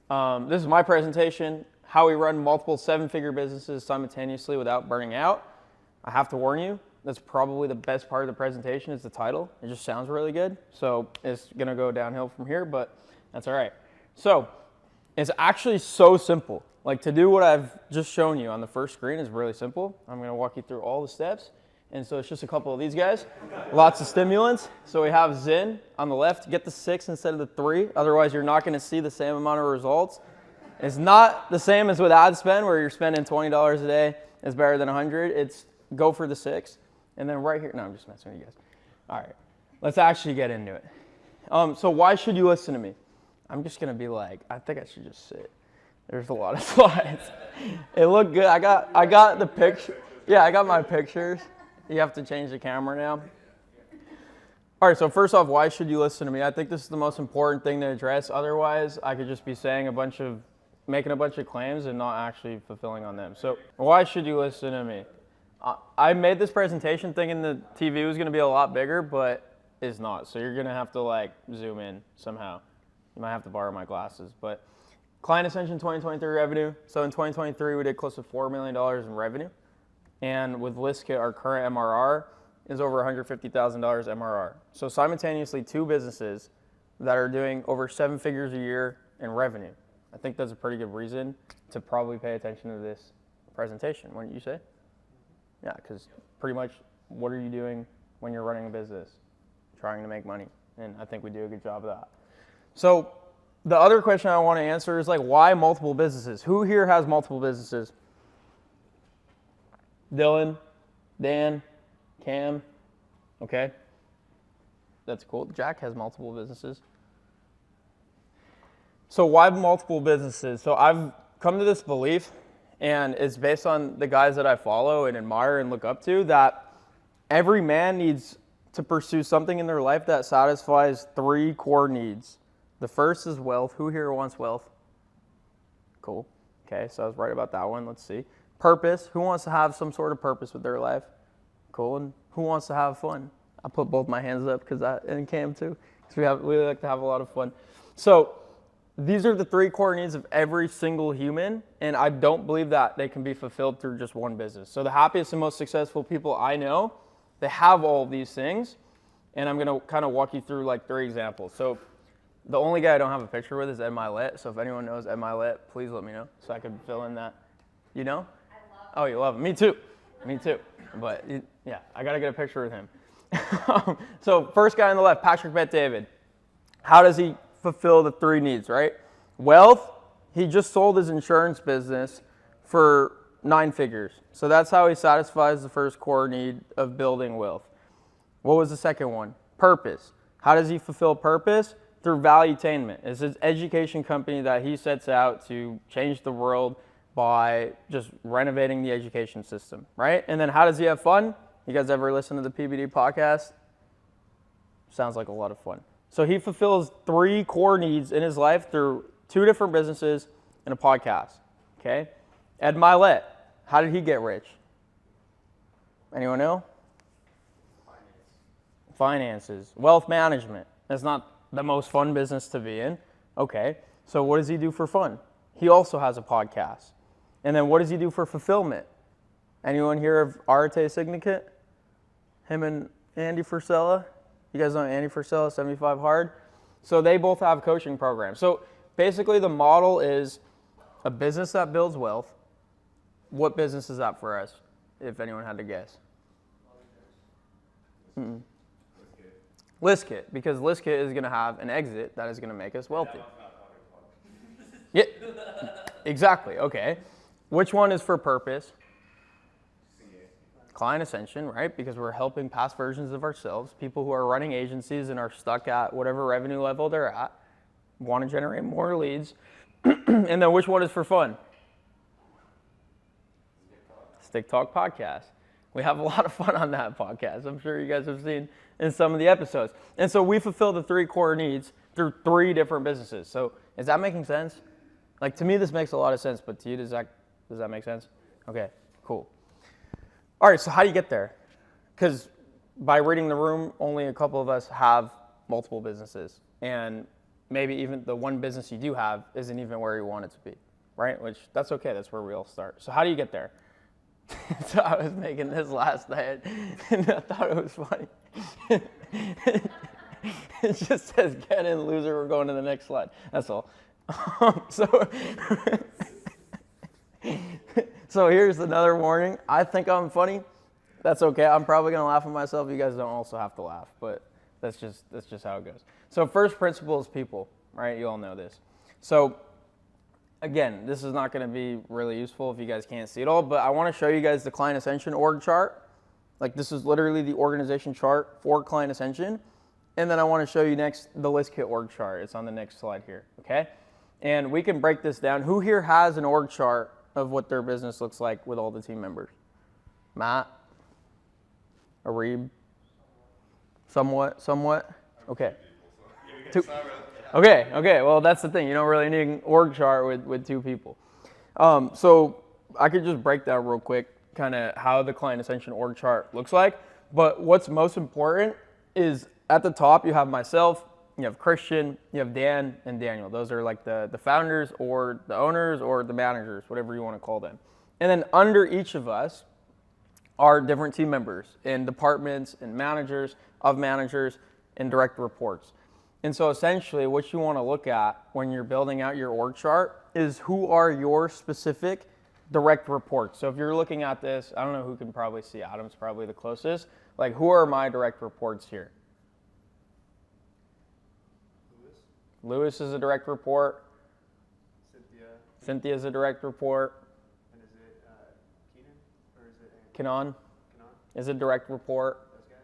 This is my presentation, how we run multiple seven-figure businesses simultaneously without burning out. I have to warn you, that's probably the best part of the presentation is the title. It just sounds really good. So it's gonna go downhill from here, but that's all right. So it's actually so simple. Like to do what I've just shown you on the first screen is really simple. I'm gonna walk you through all the steps. And so it's just a couple of these guys, lots of stimulants. So we have Zen on the left, get the 6 instead of the 3. Otherwise you're not gonna see the same amount of results. It's not the same as with ad spend where you're spending $20 a day is better than 100. It's go for the 6. And then right here, no, I'm just messing with you guys. All right, let's actually get into it. So why should you listen to me? I'm just gonna be like, I think I should just sit. There's a lot of slides. It looked good. I got the picture. Yeah, I got my pictures. You have to change the camera now. All right, so first off, why should you listen to me? I think this is the most important thing to address. Otherwise, I could just be saying making a bunch of claims and not actually fulfilling on them. So why should you listen to me? I made this presentation thinking the TV was gonna be a lot bigger, but it's not. So you're gonna have to like zoom in somehow. You might have to borrow my glasses, but Client Ascension 2023 revenue. So in 2023, we did close to $4 million in revenue. And with ListKit, our current MRR is over $150,000 MRR. So simultaneously, 2 businesses that are doing over 7 figures a year in revenue. I think that's a pretty good reason to probably pay attention to this presentation, wouldn't you say? Yeah, because pretty much what are you doing when you're running a business? Trying to make money. And I think we do a good job of that. So the other question I want to answer is like, why multiple businesses? Who here has multiple businesses? Dylan, Dan, Cam, okay. That's cool. Jack has multiple businesses. So why multiple businesses? So I've come to this belief, and it's based on the guys that I follow and admire and look up to, that every man needs to pursue something in their life that satisfies 3 core needs. The first is wealth. Who here wants wealth? Cool. Okay, so I was right about that one. Let's see. Purpose. Who wants to have some sort of purpose with their life? Cool. And who wants to have fun? I put both my hands up and Cam too, because we like to have a lot of fun. So these are the 3 core needs of every single human, and I don't believe that they can be fulfilled through just one business. So the happiest and most successful people I know, they have all of these things, and I'm going to kind of walk you through like 3 examples. So the only guy I don't have a picture with is Ed Milet. So if anyone knows Ed Milet, please let me know so I can fill in that. You know? Oh, you love him. Me too. Me too. But yeah, I got to get a picture with him. So first guy on the left, Patrick Bet-David. How does he fulfill the 3 needs, right? Wealth, he just sold his insurance business for 9 figures. So that's how he satisfies the first core need of building wealth. What was the second one? Purpose. How does he fulfill purpose? Through Valuetainment. It's his education company that he sets out to change the world by just renovating the education system, right? And then how does he have fun? You guys ever listen to the PBD podcast? Sounds like a lot of fun. So he fulfills 3 core needs in his life through 2 different businesses and a podcast, okay? Ed Milet, how did he get rich? Anyone know? Finances. Wealth management. That's not the most fun business to be in. Okay, so what does he do for fun? He also has a podcast. And then what does he do for fulfillment? Anyone hear of Arete Syndicate? Him and Andy Frisella? You guys know Andy Frisella, 75 Hard? So they both have coaching programs. So basically the model is a business that builds wealth. What business is that for us, if anyone had to guess? ListKit, because ListKit is going to have an exit that is going to make us wealthy. Yeah, exactly. Okay. Which one is for purpose? Client Ascension, right? Because we're helping past versions of ourselves, people who are running agencies and are stuck at whatever revenue level they're at, want to generate more leads. And then which one is for fun? Stick Talk Podcast. We have a lot of fun on that podcast. I'm sure you guys have seen in some of the episodes. And so we fulfill the 3 core needs through 3 different businesses. So is that making sense? Like to me, this makes a lot of sense, but to you, does that make sense? Okay, cool. All right, so how do you get there? Because by reading the room, only a couple of us have multiple businesses. And maybe even the one business you do have isn't even where you want it to be, right? Which, that's okay, that's where we all start. So how do you get there? So I was making this last night, and I thought it was funny. It just says, get in, loser, we're going to the next slide. That's all. So here's another warning. I think I'm funny. That's okay. I'm probably going to laugh at myself. You guys don't also have to laugh, but that's just how it goes. So first principle is people, right? You all know this. So again, this is not going to be really useful if you guys can't see it all, but I want to show you guys the Client Ascension org chart. Like, this is literally the organization chart for Client Ascension. And then I want to show you next the list kit org chart. It's on the next slide here, okay? And we can break this down. Who here has an org chart of what their business looks like with all the team members? Matt? Areeb? Somewhat? Okay. Okay, well, that's the thing. You don't really need an org chart with 2 people. So I could just break that real quick, kind of how the Client Ascension org chart looks like. But what's most important is at the top, you have myself, you have Christian, you have Dan, and Daniel. Those are like the founders or the owners or the managers, whatever you want to call them. And then under each of us are different team members and departments and managers of managers and direct reports. And so essentially what you want to look at when you're building out your org chart is who are your specific direct reports. So if you're looking at this, I don't know who can probably see. Adam's probably the closest. Like, who are my direct reports here? Lewis is a direct report. Cynthia is a direct report. And is it Keenan or is it Kenan is a direct report. Those guys?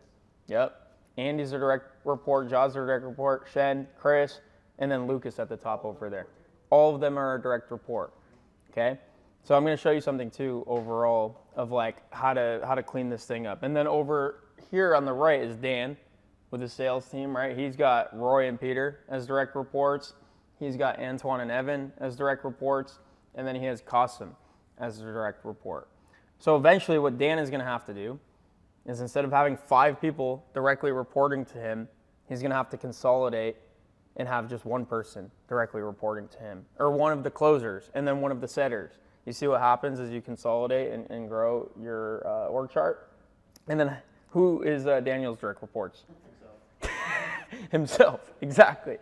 Yep. Andy's a direct report. Jaw's a direct report. Shen, Chris, and then Lucas at the top over there. All of them are a direct report. Okay. So I'm going to show you something too overall of like how to clean this thing up. And then over here on the right is Dan with his sales team, right? He's got Roy and Peter as direct reports. He's got Antoine and Evan as direct reports. And then he has Qasim as a direct report. So eventually what Dan is going to have to do is, instead of having 5 people directly reporting to him, he's going to have to consolidate and have just one person directly reporting to him, or one of the closers and then one of the setters. You see what happens as you consolidate and grow your org chart? And then who is Daniel's direct reports? Himself, exactly.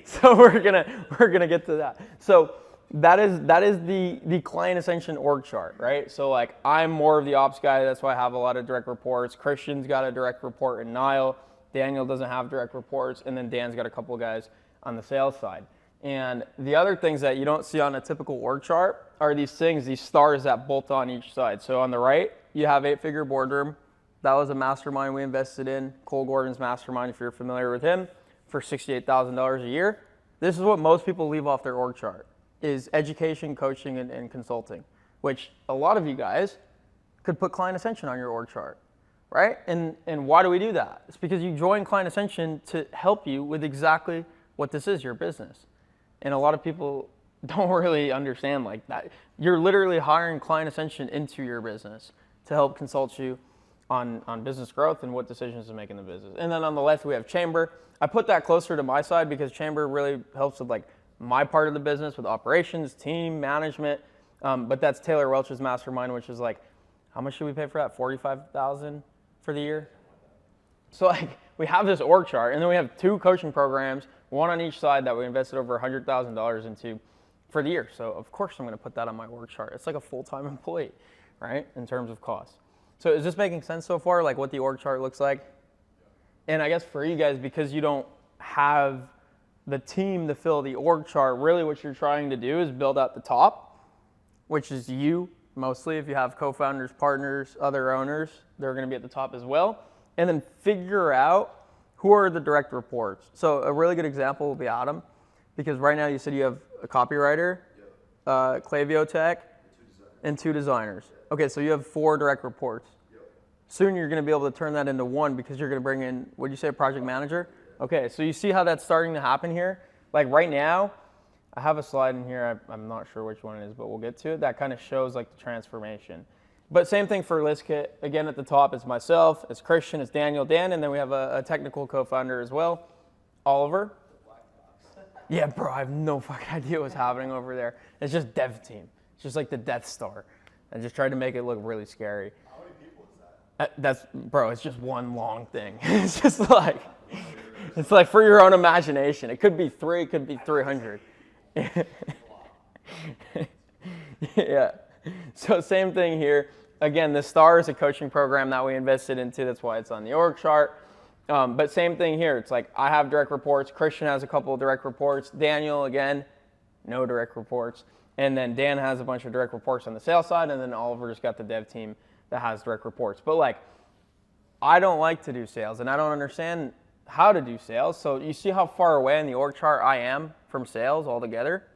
So we're gonna get to that. So that is the Client Ascension org chart, right? So like, I'm more of the ops guy, that's why I have a lot of direct reports. Christian's got a direct report in Nile. Daniel doesn't have direct reports, and then Dan's got a couple guys on the sales side. And the other things that you don't see on a typical org chart are these things, these stars that bolt on each side. So on the right, you have 8-figure boardroom. That was a mastermind we invested in, Cole Gordon's mastermind, if you're familiar with him, for $68,000 a year. This is what most people leave off their org chart, is education, coaching, and consulting, which a lot of you guys could put Client Ascension on your org chart, right? And why do we do that? It's because you join Client Ascension to help you with exactly what this is, your business. And a lot of people don't really understand like that. You're literally hiring Client Ascension into your business to help consult you on business growth and what decisions to make in the business. And then on the left, we have Chamber. I put that closer to my side because Chamber really helps with like my part of the business, with operations, team, management. But that's Taylor Welch's mastermind, which is like, how much should we pay for that? $45,000 for the year? So like, we have this org chart, and then we have 2 coaching programs, one on each side, that we invested over $100,000 into for the year. So of course I'm going to put that on my org chart. It's like a full-time employee, right, in terms of cost. So is this making sense so far, like what the org chart looks like? And I guess for you guys, because you don't have the team to fill the org chart, really what you're trying to do is build out the top, which is you mostly. If you have co-founders, partners, other owners, they're going to be at the top as well. And then figure out who are the direct reports. So a really good example will be Adam, because right now you said you have a copywriter, Clavio Tech, and 2 designers. Okay, so you have 4 direct reports. Soon you're going to be able to turn that into 1 because you're going to bring in, what did you say, a project manager? Okay, so you see how that's starting to happen here? Like right now, I have a slide in here, I'm not sure which one it is, but we'll get to it. That kind of shows like the transformation. But same thing for ListKit. Again, at the top, it's myself, it's Christian, it's Daniel, Dan, and then we have a technical co-founder as well, Oliver. Yeah, bro, I have no fucking idea what's happening over there. It's just dev team. It's just like the Death Star. I just tried to make it look really scary. How many people is that? Bro, it's just one long thing. It's just like, it's like for your own imagination. It could be 3, it could be 300. Yeah. So same thing here. Again, the STAR is a coaching program that we invested into. That's why it's on the org chart. But same thing here. It's like I have direct reports. Christian has a couple of direct reports. Daniel, again, no direct reports. And then Dan has a bunch of direct reports on the sales side. And then Oliver's got the dev team that has direct reports. But like, I don't like to do sales and I don't understand how to do sales. So you see how far away in the org chart I am from sales altogether?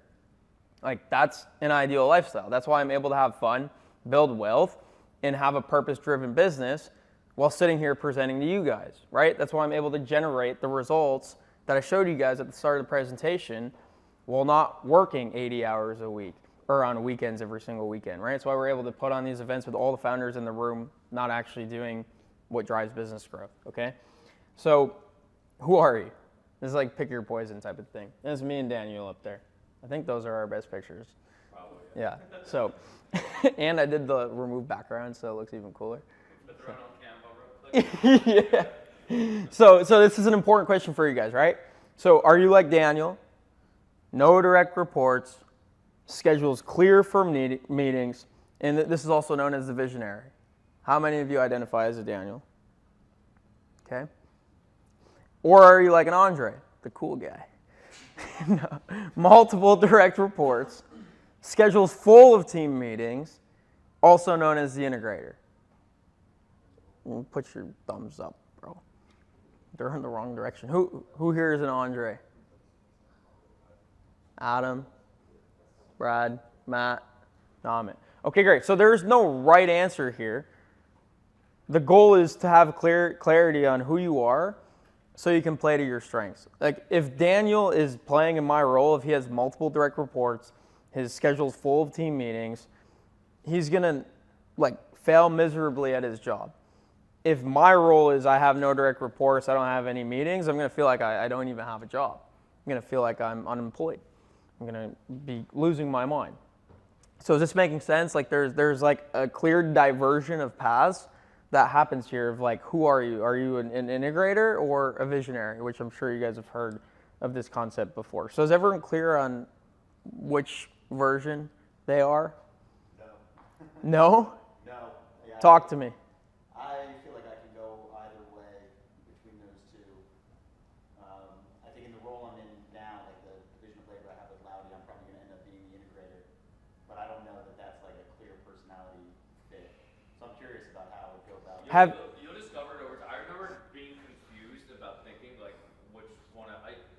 Like that's an ideal lifestyle. That's why I'm able to have fun, build wealth, and have a purpose-driven business while sitting here presenting to you guys, right? That's why I'm able to generate the results that I showed you guys at the start of the presentation while not working 80 hours a week or on weekends every single weekend, right? That's why we're able to put on these events with all the founders in the room, not actually doing what drives business growth, okay? So who are you? This is like pick your poison type of thing. This is me and Daniel up there. I think those are our best pictures. Probably. Yeah. So, and I did the remove background, so it looks even cooler. Throw it on Canva real quick. Yeah. So this is an important question for you guys, right? So are you like Daniel? No direct reports, schedules clear for meetings, and this is also known as the visionary. How many of you identify as a Daniel? Okay. Or are you like an Andre, the cool guy? No. Multiple direct reports, schedules full of team meetings, also known as the integrator. Put your thumbs up, bro. They're in the wrong direction. Who here is an Andre? Adam, Brad, Matt, Namit. Okay, great. So there's no right answer here. The goal is to have clarity on who you are so you can play to your strengths. Like if Daniel is playing in my role, if he has multiple direct reports, his schedule's full of team meetings, he's gonna like fail miserably at his job. If my role is I have no direct reports, I don't have any meetings, I'm gonna feel like I don't even have a job. I'm gonna feel like I'm unemployed. I'm gonna be losing my mind. So is this making sense? Like there's like a clear diversion of paths that happens here of like, who are you? Are you an integrator or a visionary? Which I'm sure you guys have heard of this concept before. So is everyone clear on which version they are? No. No? No. Yeah, Talk to me. I feel like I can go either way between those two. I think in the role I'm in now, like the division of labor I have with Loudy, I'm probably going to end up being the integrator. But I don't know that that's like a clear personality fit. So I'm curious about how it would go about. You'll discover it over time. I remember being confused about thinking like which one.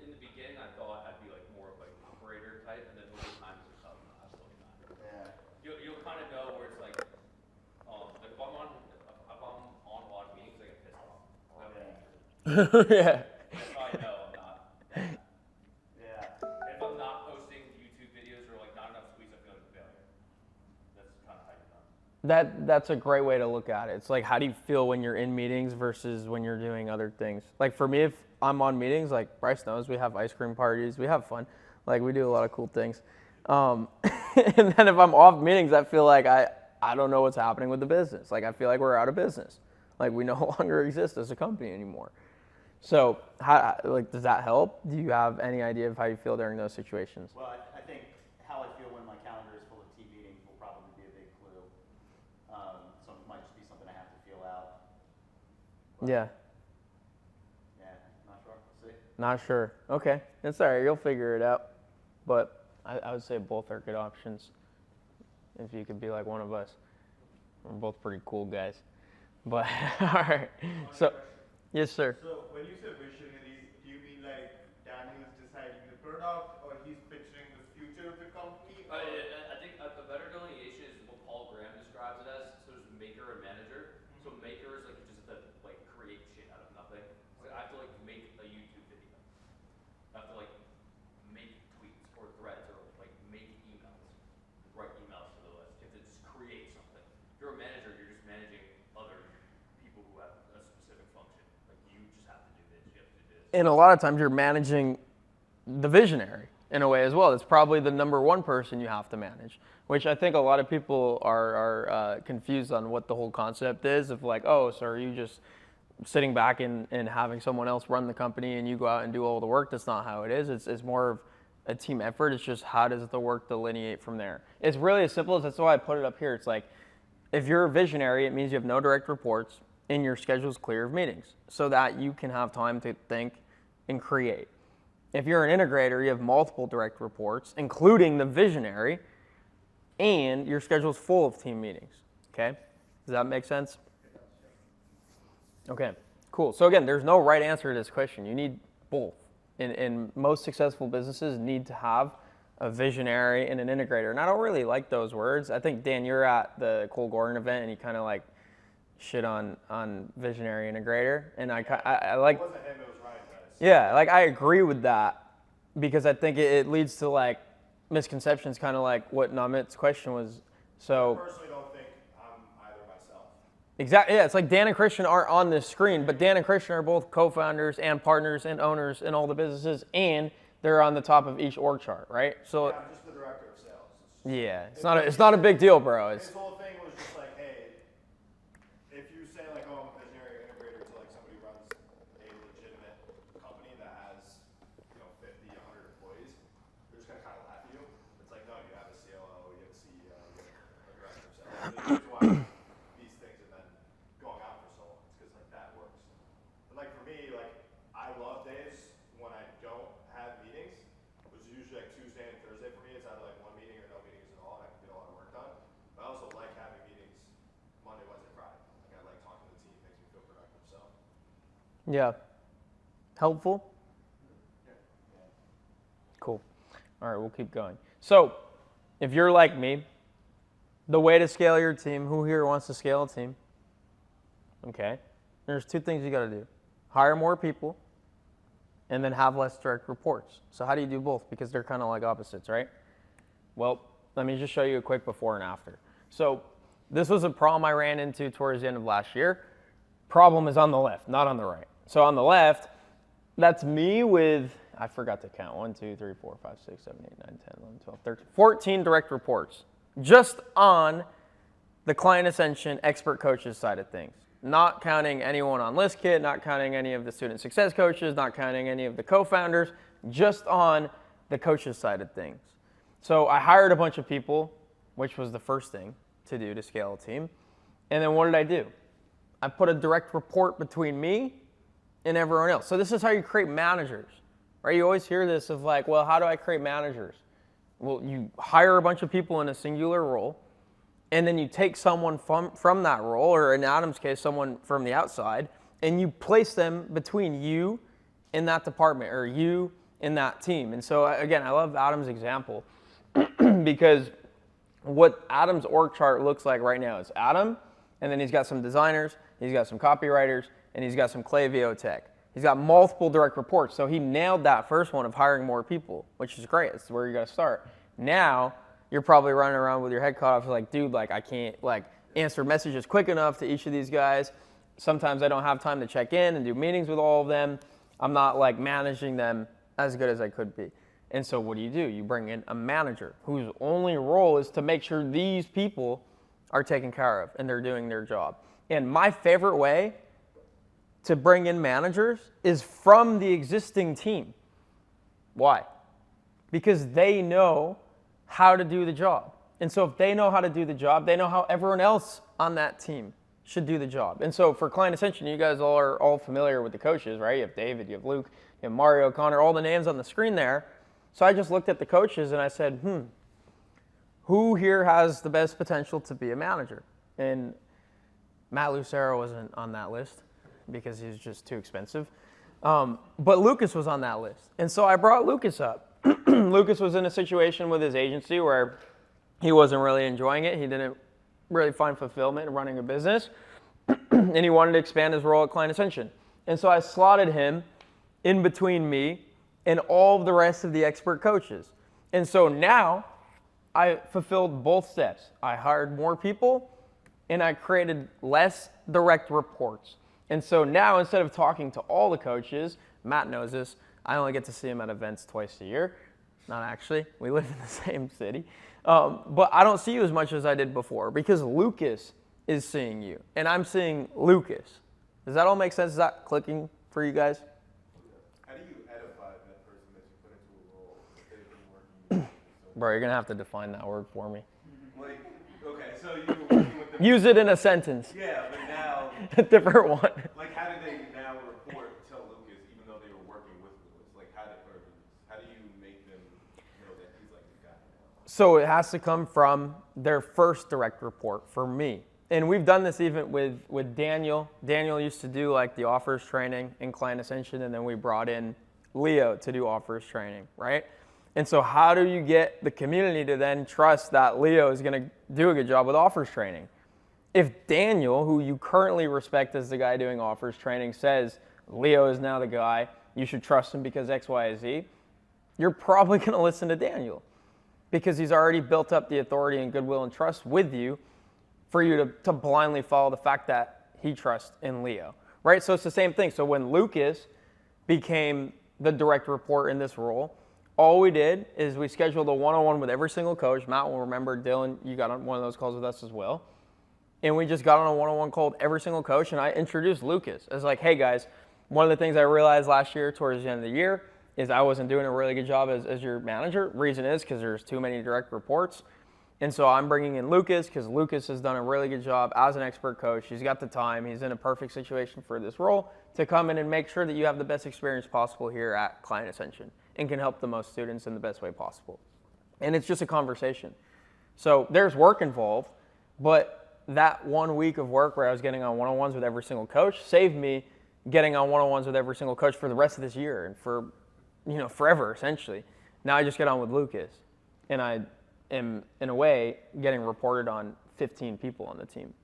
In the beginning I thought I'd be like more of like operator type, and then over time it's like, oh no, absolutely not. Yeah. You'll kind of know where it's like if I'm on a lot of meetings, I get pissed off. Yeah. That's how I know I'm not. Yeah. If I'm not posting YouTube videos or like not enough tweets, I feel like a failure. That's kind of how you know. That's a great way to look at it. It's like, how do you feel when you're in meetings versus when you're doing other things? Like for me, if I'm on meetings, like Bryce knows, we have ice cream parties, we have fun. Like we do a lot of cool things. And then if I'm off meetings, I feel like I don't know what's happening with the business. Like I feel like we're out of business. Like we no longer exist as a company anymore. So does that help? Do you have any idea of how you feel during those situations? Well, I think how I feel when my calendar is full of team meetings will probably be a big clue. So it might just be something I have to feel out. But, Yeah. Yeah, not sure. We'll see. Not sure. Okay. It's all right. You'll figure it out. But I would say both are good options. If you could be like one of us. We're both pretty cool guys. But, all right. So, yes, sir. So when you say visionaries, do you mean like Daniel is deciding the product or he's picturing the future of the company? Or I think a better delineation is what Paul Graham describes it as. So there's maker and manager. So maker is like you just have to like create shit out of nothing. So I have to like make a YouTube video. I have to like make tweets or threads or like make emails, write emails to the list. You have to just create something. If you're a manager, you're just managing other people who have a specific function. Like you just have to do this. You have to do this. And a lot of times you're managing the visionary in a way as well. It's probably the number one person you have to manage, which I think a lot of people are confused on what the whole concept is of like, oh, so are you just sitting back and having someone else run the company and you go out and do all the work? That's not how it is. It's more of a team effort. It's just how does the work delineate from there. It's really as simple as, that's why I put it up here. It's like, if you're a visionary, it means you have no direct reports and your schedule's clear of meetings so that you can have time to think and create. If you're an integrator, you have multiple direct reports, including the visionary, and your schedule's full of team meetings, okay? Does that make sense? Okay, cool. So again, there's no right answer to this question. You need both. And most successful businesses need to have a visionary and an integrator. And I don't really like those words. I think, Dan, you're at the Cole Gordon event and you kind of like shit on visionary integrator. And I like... It wasn't him, it was Ryan Dennis. Yeah, like I agree with that because I think it leads to like misconceptions, kind of like what Namit's question was. So I personally don't think I'm either myself. exactly, yeah, it's like Dan and Christian aren't on this screen, but Dan and Christian are both co-founders and partners and owners in all the businesses, and they're on the top of each org chart, right? So Yeah, I'm just the director of sales. yeah, it's not a big deal, bro. His whole thing was just like, hey, if you say like, oh, I'm a visionary integrator to like somebody who runs a legitimate company that has, 50, 100 employees, they're just gonna kind of laugh at you. It's like, no, you have a COO, you have a CEO, you have a director of sales. And the reason why these things have been going on for so long is because like that works. And like for me, like I love days when I don't have meetings, which is usually like Tuesday and Thursday for me. It's either like one meeting or no meetings at all, and I can get a lot of work done. But I also like having meetings Monday, Wednesday, Friday. Like I like talking to the team, makes me feel productive. So Yeah, helpful. Cool. All right, we'll keep going. So, if you're like me, the way to scale your team, who here wants to scale a team? Okay. There's two things you got to do. Hire more people and then have less direct reports. So how do you do both? Because they're kind of like opposites, right? Well, let me just show you a quick before and after. So this was a problem I ran into towards the end of last year. Problem is on the left, not on the right. So on the left, that's me with, I forgot to count, 1, 2, 3, 4, 5, 6, 7, 8, 9, 10, 11, 12, 13, 14 direct reports just on the Client Ascension expert coaches side of things. Not counting anyone on ListKit, not counting any of the student success coaches, not counting any of the co-founders, just on the coaches side of things. So I hired a bunch of people, which was the first thing to do to scale a team. And then what did I do? I put a direct report between me and everyone else. So this is how you create managers, right? You always hear this of like, well, how do I create managers? Well, you hire a bunch of people in a singular role, and then you take someone from that role, or in Adam's case, someone from the outside, and you place them between you and that department, or you and that team. And so again, I love Adam's example because what Adam's org chart looks like right now is Adam, and then he's got some designers, he's got some copywriters, and he's got some Klaviyo tech. He's got multiple direct reports. So he nailed that first one of hiring more people, which is great. That's where you got to start. Now you're probably running around with your head cut off like, dude, like I can't like answer messages quick enough to each of these guys. Sometimes I don't have time to check in and do meetings with all of them. I'm not like managing them as good as I could be. And so what do? You bring in a manager whose only role is to make sure these people are taken care of and they're doing their job. And my favorite way to bring in managers is from the existing team. Why? Because they know how to do the job. And so if they know how to do the job, they know how everyone else on that team should do the job. And so for Client Ascension, you guys all are all familiar with the coaches, right? You have David, you have Luke, you have Mario, Connor, all the names on the screen there. So I just looked at the coaches and I said, who here has the best potential to be a manager? And Matt Lucero wasn't on that list because he's just too expensive. But Lucas was on that list. And so I brought Lucas up. Lucas was in a situation with his agency where he wasn't really enjoying it. He didn't really find fulfillment in running a business. And he wanted to expand his role at Client Ascension. And so I slotted him in between me and all of the rest of the expert coaches. And so now I fulfilled both steps. I hired more people and I created less direct reports. And so now instead of talking to all the coaches, Matt knows this, I only get to see him at events twice a year. Not actually. We live in the same city. But I don't see you as much as I did before because Lucas is seeing you, and I'm seeing Lucas. Does that all make sense? Is that clicking for you guys? How do you edify that person that you put into a role if they've been working? Bro, you're going to have to define that word for me. Like, okay, so you were working with them. Use it in a sentence. Yeah, but now, A different one. like, how do they now report to Lucas, even though they were working with Lucas? Like, how do you make them know that he's like the guy now? So it has to come from their first direct report for me. And we've done this even with Daniel. Daniel used to do like the offers training in Client Ascension, and then we brought in Leo to do offers training, right? And so how do you get the community to then trust that Leo is going to do a good job with offers training? If Daniel, who you currently respect as the guy doing offers training, says Leo is now the guy, you should trust him because X, Y, Z, you're probably going to listen to Daniel because he's already built up the authority and goodwill and trust with you for you to blindly follow the fact that he trusts in Leo, right? So it's the same thing. So when Lucas became the direct report in this role, all we did is we scheduled a one-on-one with every single coach. Matt will remember, Dylan, you got on one of those calls with us as well. And we just got on a one-on-one call with every single coach, and I introduced Lucas as like, hey guys, one of the things I realized last year towards the end of the year is I wasn't doing a really good job as your manager. Reason is because there's too many direct reports. And so I'm bringing in Lucas because Lucas has done a really good job as an expert coach. He's got the time. He's in a perfect situation for this role to come in and make sure that you have the best experience possible here at Client Ascension and can help the most students in the best way possible. And it's just a conversation. So there's work involved, but that 1 week of work where I was getting on one-on-ones with every single coach saved me getting on one-on-ones with every single coach for the rest of this year and for, forever essentially. Now I just get on with Lucas, and I am, in a way, getting reported on 15 people on the team.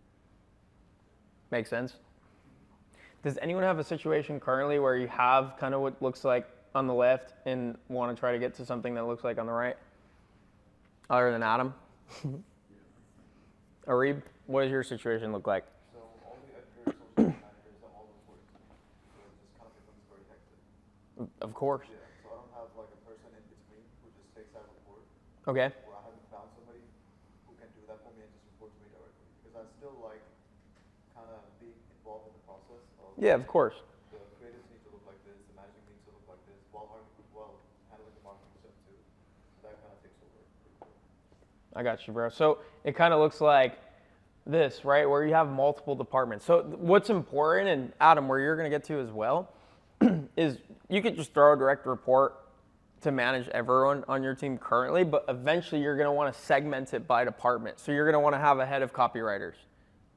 Make sense? Does anyone have a situation currently where you have kind of what looks like on the left and want to try to get to something that looks like on the right? Other than Adam? Arib, what does your situation look like? So all the editors, social managers are all reporting to me. So it just kind of becomes very hectic. Of course. Yeah. So I don't have like a person in between who just takes that report. Okay. Or I haven't found somebody who can do that for me and just report to me directly. Because I still like kind of being involved in the process of Yeah, of course. the creatives need to look like this, the managing needs to look like this, while handling the marketing stuff too. So that kind of takes over. I got you, bro. So it kind of looks like this, right, where you have multiple departments. So what's important, and Adam, where you're going to get to as well, is you could just throw a direct report to manage everyone on your team currently, but eventually you're going to want to segment it by department. So you're going to want to have a head of copywriters,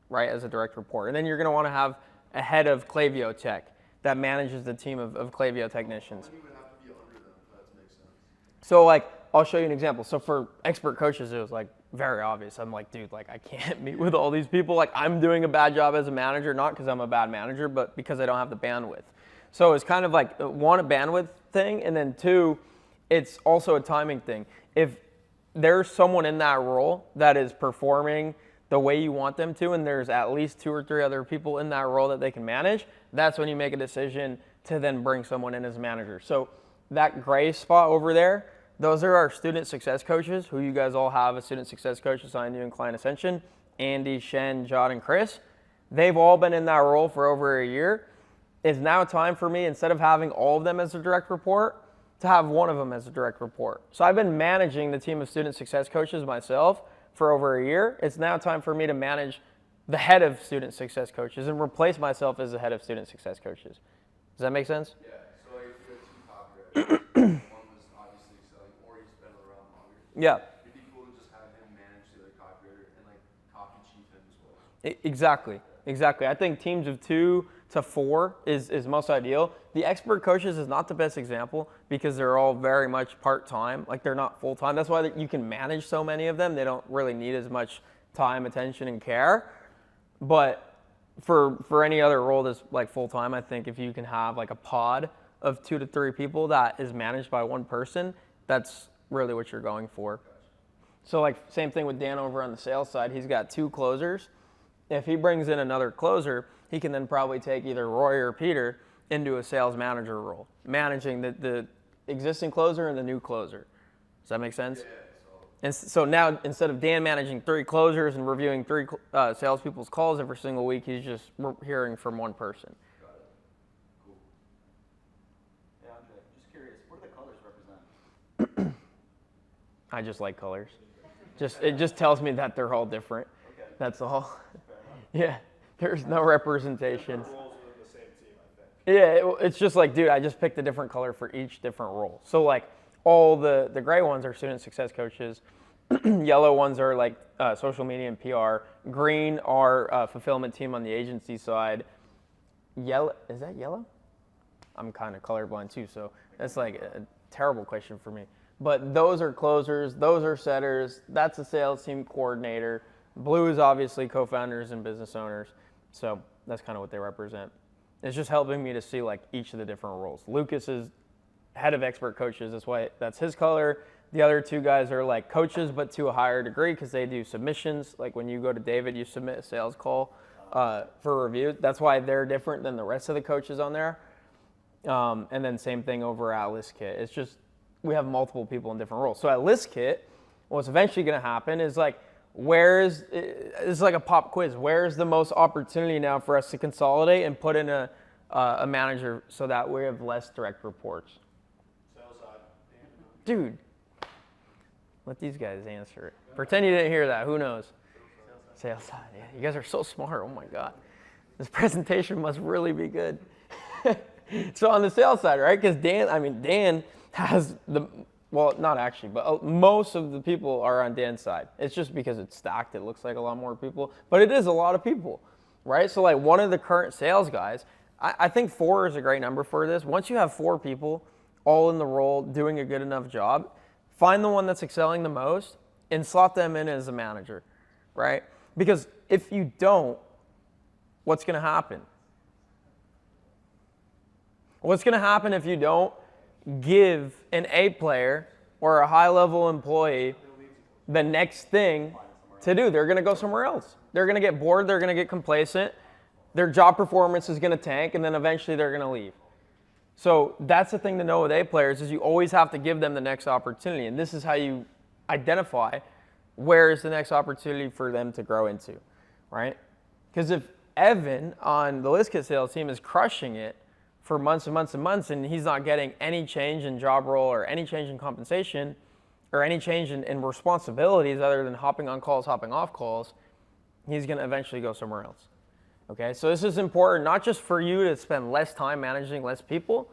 right, as a direct report. And then you're going to want to have a head of Klaviyo Tech that manages the team of Klaviyo technicians. You would have to be under them, if that makes sense. So like, I'll show you an example. So for expert coaches, it was like very obvious. I'm like, dude, like I can't meet with all these people. Like I'm doing a bad job as a manager, not because I'm a bad manager, but because I don't have the bandwidth. So it's kind of like one, a bandwidth thing, and then two, it's also a timing thing. If there's someone in that role that is performing the way you want them to, and there's at least 2 or 3 other people in that role that they can manage, that's when you make a decision to then bring someone in as a manager. So that gray spot over there, those are our student success coaches, who you guys all have a student success coach assigned to you in Client Ascension. Andy, Shen, Jod, and Chris. They've all been in that role for over a year. It's now time for me, instead of having all of them as a direct report, to have one of them as a direct report. So I've been managing the team of student success coaches myself for over a year. It's now time for me to manage the head of student success coaches and replace myself as the head of student success coaches. Does that make sense? Yeah, so like if you had 2 copywriters, one was obviously excelling, or he's been around longer. Yeah. It'd be cool to just have him manage the other copywriter and like copy chief him as well. Exactly. I think teams of 2 to 4 is most ideal. The expert coaches is not the best example because they're all very much part-time. Like they're not full-time. That's why you can manage so many of them. They don't really need as much time, attention, and care. But for any other role that's like full-time, I think if you can have like a pod of 2 to 3 people that is managed by one person, that's really what you're going for. So like same thing with Dan over on the sales side. He's got 2 closers. If he brings in another closer, he can then probably take either Roy or Peter into a sales manager role managing the existing closer and the new closer. Does that make sense? Yeah, so And so now, instead of Dan managing 3 closers and reviewing 3 salespeople's calls every single week, he's just hearing from one person. got it. Cool. Yeah, Andre, just curious, what do the colors represent? I just like colors. It just tells me that they're all different. Okay. That's all. Fair enough. Yeah, there's no representation. Different roles within the same team, I think. Yeah, it's just like, dude, I just picked a different color for each different role. So like all the gray ones are student success coaches. Yellow ones are like social media and PR. Green are fulfillment team on the agency side. Yellow, is that yellow? I'm kind of colorblind too, so that's like a terrible question for me. But those are closers, those are setters, that's a sales team coordinator. Blue is obviously co-founders and business owners. So that's kind of what they represent. It's just helping me to see like each of the different roles. Lucas is head of expert coaches, that's his color. The other 2 guys are like coaches, but to a higher degree because they do submissions. Like when you go to David, you submit a sales call for review. That's why they're different than the rest of the coaches on there. And then same thing over at ListKit. It's just, we have multiple people in different roles. So at ListKit, what's eventually going to happen is like, it's like a pop quiz. Where's the most opportunity now for us to consolidate and put in a manager so that we have less direct reports? Sales side. Dude, let these guys answer it. Pretend you didn't hear that. Who knows? Sales side. Yeah, you guys are so smart. Oh my God. This presentation must really be good. So on the sales side, right? Because Dan has well, not actually, but most of the people are on Dan's side. It's just because it's stacked. It looks like a lot more people, but it is a lot of people, right? So like one of the current sales guys, I think 4 is a great number for this. Once you have 4 people all in the role doing a good enough job, find the one that's excelling the most and slot them in as a manager, right? Because if you don't, what's going to happen? What's going to happen if you don't give an A player or a high-level employee the next thing to do? They're going to go somewhere else. They're going to get bored. They're going to get complacent. Their job performance is going to tank, and then eventually they're going to leave. So that's the thing to know with A players is you always have to give them the next opportunity, and this is how you identify where is the next opportunity for them to grow into, right? Because if Evan on the ListKit sales team is crushing it for months and months and months, and he's not getting any change in job role or any change in compensation or any change in responsibilities other than hopping on calls, hopping off calls, he's going to eventually go somewhere else. Okay, so this is important not just for you to spend less time managing less people,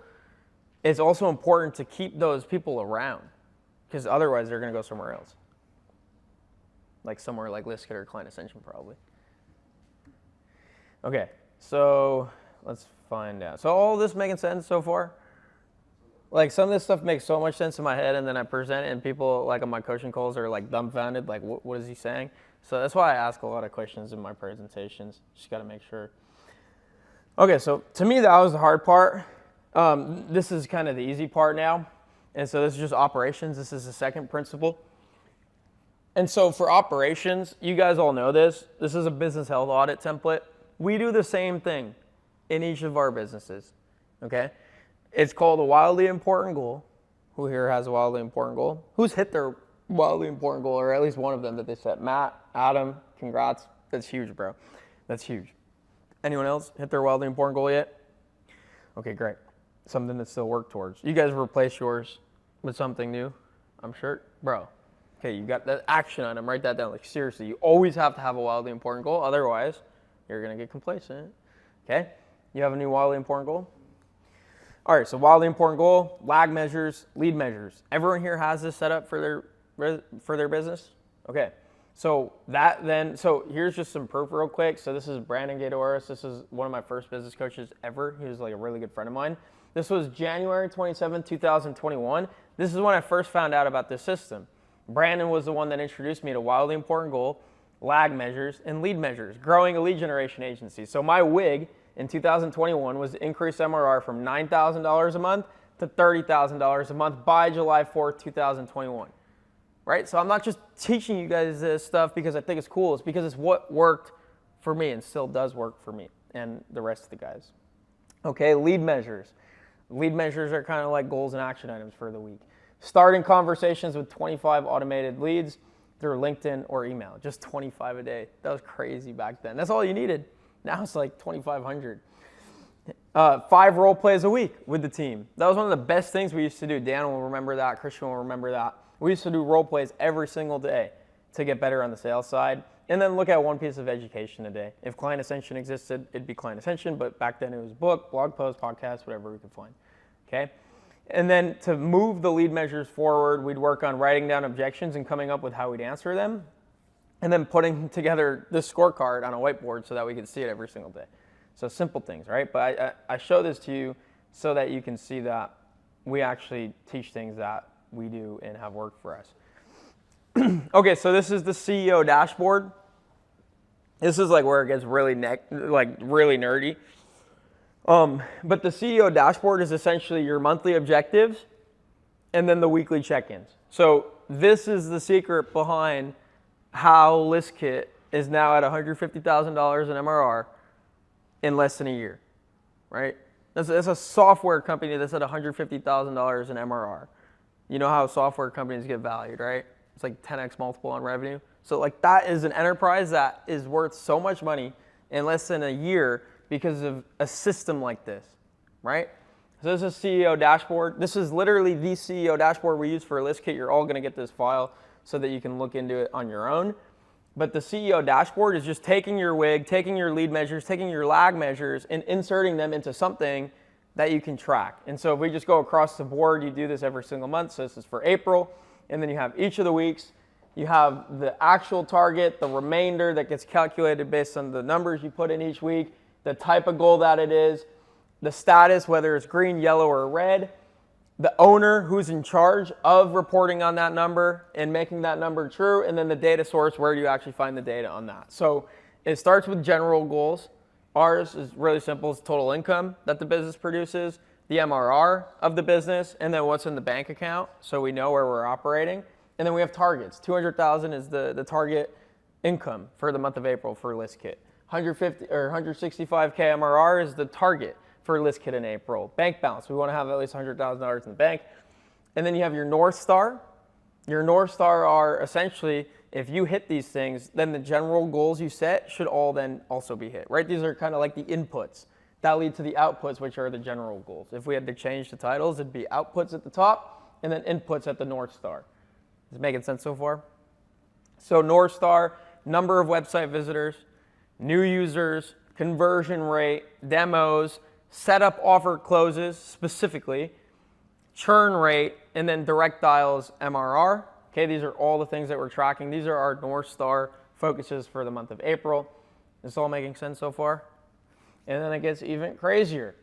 it's also important to keep those people around because otherwise they're going to go somewhere else. Like somewhere like ListKit or Client Ascension probably. Okay, so let's find out. So all this making sense so far? Like some of this stuff makes so much sense in my head and then I present it and people like on my coaching calls are like dumbfounded, like what is he saying? So that's why I ask a lot of questions in my presentations. Just got to make sure. Okay, so to me that was the hard part. This is kind of the easy part now. And so this is just operations. This is the second principle. And so for operations, you guys all know this. This is a business health audit template. We do the same thing in each of our businesses, okay? It's called a wildly important goal. Who here has a wildly important goal? Who's hit their wildly important goal, or at least one of them that they set? Matt, Adam, congrats. That's huge, bro. That's huge. Anyone else hit their wildly important goal yet? Okay, great. Something to still work towards. You guys replace yours with something new, I'm sure. Bro, okay, you got that action item. Write that down. Like, seriously, you always have to have a wildly important goal. Otherwise, you're going to get complacent. Okay? You have a new wildly important goal? All right, so wildly important goal, lag measures, lead measures. Everyone here has this set up for their business? Okay. So here's just some proof real quick. So this is Brandon Gadoris. This is one of my first business coaches ever. He was like a really good friend of mine. This was January 27, 2021. This is when I first found out about this system. Brandon was the one that introduced me to wildly important goal, lag measures, and lead measures, growing a lead generation agency. So my WIG in 2021 was to increase MRR from $9,000 a month to $30,000 a month by July 4th, 2021. Right? So I'm not just teaching you guys this stuff because I think it's cool. It's because it's what worked for me and still does work for me and the rest of the guys. Okay, lead measures. Lead measures are kind of like goals and action items for the week. Starting conversations with 25 automated leads through LinkedIn or email. Just 25 a day. That was crazy back then. That's all you needed. Now it's like 2,500. 5 role plays a week with the team. That was one of the best things we used to do. Dan will remember that. Christian will remember that. We used to do role plays every single day to get better on the sales side. And then look at one piece of education a day. If Client Ascension existed, it'd be Client Ascension, but back then it was book, blog post, podcast, whatever we could find. Okay? And then to move the lead measures forward, we'd work on writing down objections and coming up with how we'd answer them, and then putting together this scorecard on a whiteboard so that we could see it every single day. So simple things, right? But I show this to you so that you can see that we actually teach things that we do and have worked for us. Okay, so this is the CEO dashboard. This is like where it gets really really nerdy. But the CEO dashboard is essentially your monthly objectives and then the weekly check-ins. So this is the secret behind how ListKit is now at $150,000 in MRR in less than a year, right? That's a software company that's at $150,000 in MRR. You know how software companies get valued, right? It's like 10x multiple on revenue. So like that is an enterprise that is worth so much money in less than a year because of a system like this, right? So this is CEO dashboard. This is literally the CEO dashboard we use for ListKit. You're all going to get this file so that you can look into it on your own. But the CEO dashboard is just taking your WIG, taking your lead measures, taking your lag measures, and inserting them into something that you can track. And so if we just go across the board, you do this every single month. So this is for April. And then you have each of the weeks. You have the actual target, the remainder that gets calculated based on the numbers you put in each week, the type of goal that it is, the status, whether it's green, yellow, or red, the owner who's in charge of reporting on that number and making that number true, and then the data source, where do you actually find the data on that. So it starts with general goals. Ours is really simple. It's total income that the business produces, the MRR of the business, and then what's in the bank account so we know where we're operating. And then we have targets. 200,000 is the target income for the month of April for ListKit. 150 or 165K MRR is the target for ListKit in April. Bank balance, we want to have at least $100,000 in the bank. And then you have your North Star. Your North Star are essentially, if you hit these things, then the general goals you set should all then also be hit, right? These are kind of like the inputs that lead to the outputs, which are the general goals. If we had to change the titles, it'd be outputs at the top and then inputs at the North Star. Is it making sense so far? So North Star, number of website visitors, new users, conversion rate, demos, setup offer closes specifically, churn rate, and then direct dials MRR. Okay, these are all the things that we're tracking. These are our North Star focuses for the month of April. Is this all making sense so far? And then it gets even crazier.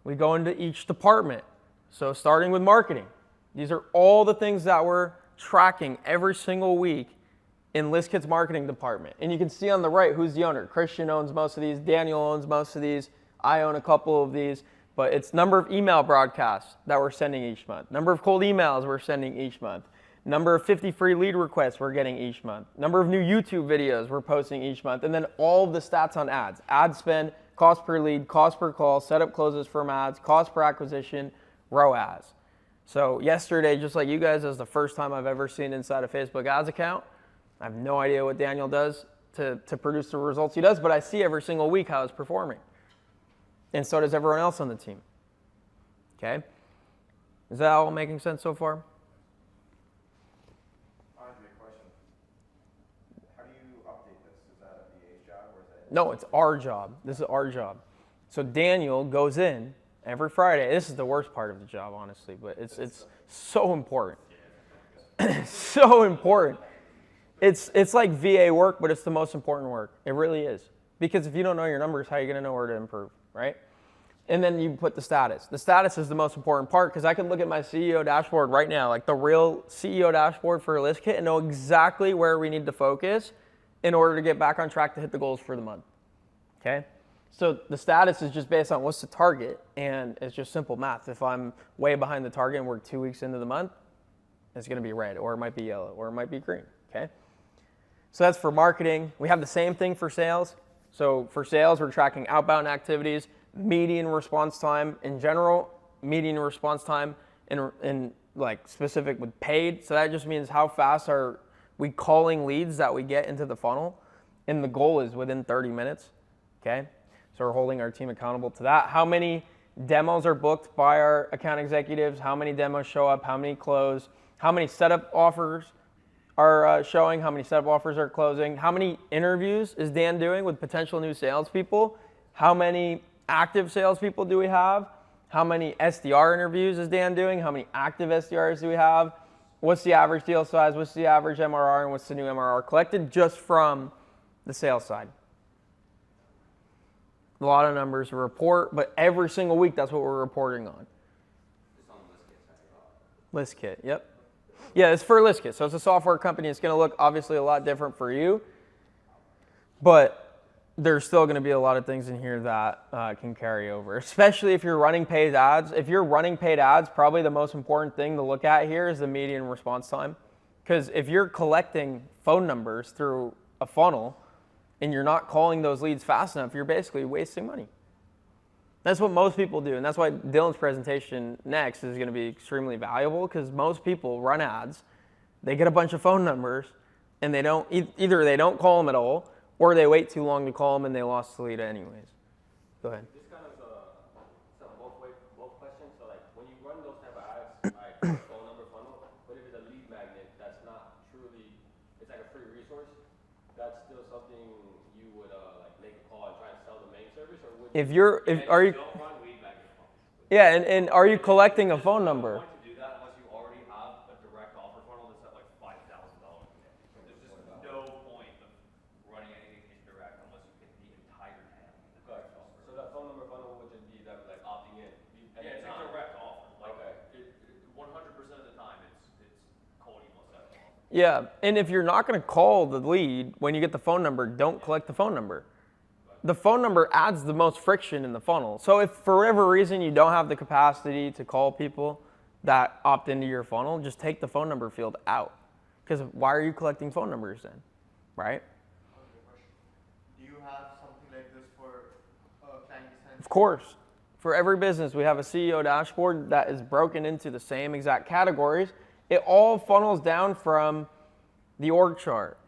We go into each department. So starting with marketing. These are all the things that we're tracking every single week in ListKit's marketing department. And you can see on the right who's the owner. Christian owns most of these. Daniel owns most of these. I own a couple of these. But it's number of email broadcasts that we're sending each month. Number of cold emails we're sending each month. Number of 50 free lead requests we're getting each month. Number of new YouTube videos we're posting each month. And then all of the stats on ads. Ad spend, cost per lead, cost per call, setup closes from ads, cost per acquisition, ROAS. So yesterday, just like you guys, is the first time I've ever seen inside a Facebook ads account. I have no idea what Daniel does to produce the results he does, but I see every single week how it's performing. And so does everyone else on the team. Okay? Is that all making sense so far? No, it's our job. This is our job. So Daniel goes in every Friday. This is the worst part of the job, honestly, but it's so important. So important. It's like VA work, but it's the most important work. It really is. Because if you don't know your numbers, how are you going to know where to improve, right? And then you put the status. The status is the most important part because I can look at my CEO dashboard right now, like the real CEO dashboard for ListKit, and know exactly where we need to focus in order to get back on track to hit the goals for the month, okay? So the status is just based on what's the target, and it's just simple math. If I'm way behind the target and we're 2 weeks into the month, it's gonna be red, or it might be yellow, or it might be green, okay? So that's for marketing. We have the same thing for sales. So for sales, we're tracking outbound activities, median response time in general, median response time in like specific with paid. So that just means how fast are we calling leads that we get into the funnel, and the goal is within 30 minutes, okay? So we're holding our team accountable to that. How many demos are booked by our account executives? How many demos show up? How many close? How many setup offers are showing? How many setup offers are closing? How many interviews is Dan doing with potential new salespeople? How many active salespeople do we have? How many SDR interviews is Dan doing? How many active SDRs do we have? What's the average deal size? What's the average MRR? And what's the new MRR collected just from the sales side? A lot of numbers to report, but every single week that's what we're reporting on. It's on ListKit, yep. Yeah, it's for ListKit. So it's a software company. It's going to look obviously a lot different for you, but there's still going to be a lot of things in here that can carry over, especially if you're running paid ads. If you're running paid ads, probably the most important thing to look at here is the median response time. Because if you're collecting phone numbers through a funnel and you're not calling those leads fast enough, you're basically wasting money. That's what most people do, and that's why Dylan's presentation next is going to be extremely valuable, because most people run ads, they get a bunch of phone numbers, and they don't either they don't call them at all, or they wait too long to call them and they lost the lead anyways. Go ahead. This kind of some both questions. So like when you run those type of ads, like phone number funnel, but if it's a lead magnet that's not truly, it's like a free resource, that's still something you would like make a call and try and sell the main service, or would Are you Don't run lead magnet funnels. yeah, and are you collecting a phone number? To do that unless you already have a direct offer funnel that's at like $5,000. There's just no point of running anything indirect unless you hit the entire TAM. correct. So that phone number funnel would just be that like opting in. Yeah, it's a direct offer. Like, Okay. 100% of the time, it's cold email setup. Yeah, and if you're not going to call the lead when you get the phone number, don't collect the phone number. The phone number adds the most friction in the funnel. So if for whatever reason you don't have the capacity to call people that opt into your funnel, just take the phone number field out. Because why are you collecting phone numbers then, right? Do you have something like this for Client Ascension? Of course. For every business, we have a CEO dashboard that is broken into the same exact categories. It all funnels down from the org chart.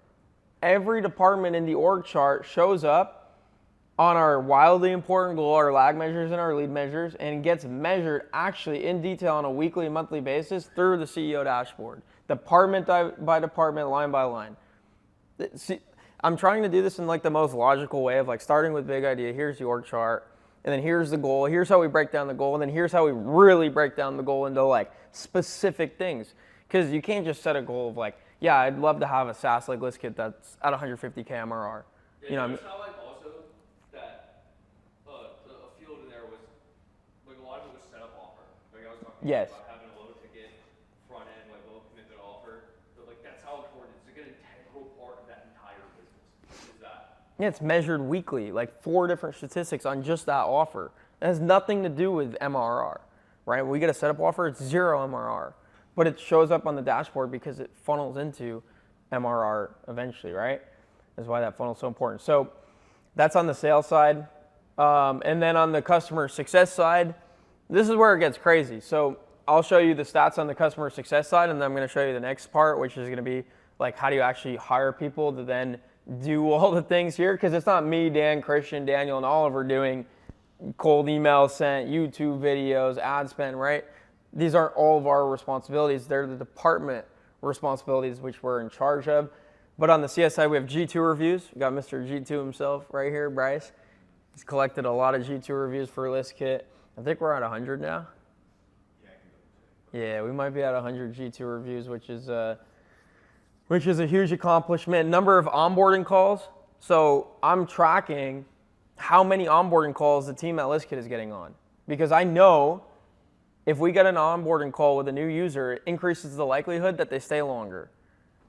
Every department in the org chart shows up on our wildly important goal, our lag measures and our lead measures, and gets measured actually in detail on a weekly and monthly basis through the CEO dashboard, department by department, line by line. See, I'm trying to do this in like the most logical way of like starting with big idea, here's the org chart, and then here's the goal, here's how we break down the goal, and then here's how we really break down the goal into like specific things. Because you can't just set a goal of like, yeah, I'd love to have a SaaS like ListKit that's at 150K MRR. You know what I mean? How like also that a field in there was like a lot of it was setup offer. Like I was talking Yes. about having a low ticket front end, like low commitment offer. But like that's how important it's like an integral part of that entire business. Is that Yeah, it's measured weekly, like 4 different statistics on just that offer. It has nothing to do with MRR, right? When we get a setup offer, it's 0 MRR. But it shows up on the dashboard because it funnels into MRR eventually, right? That's why that funnel is so important. So that's on the sales side. And then on the customer success side, this is where it gets crazy. So I'll show you the stats on the customer success side, and then I'm going to show you the next part, which is going to be like, how do you actually hire people to then do all the things here? Because it's not me, Dan, Christian, Daniel, and Oliver doing cold emails sent, YouTube videos, ad spend, right? These aren't all of our responsibilities. They're the department responsibilities, which we're in charge of. But on the CS side, we have G2 reviews. We got Mr. G2 himself right here, Bryce. He's collected a lot of G2 reviews for ListKit. I think we're at 100 now. Yeah, we might be at 100 G2 reviews, which is a huge accomplishment. Number of onboarding calls. So I'm tracking how many onboarding calls the team at ListKit is getting on, because I know if we get an onboarding call with a new user, it increases the likelihood that they stay longer.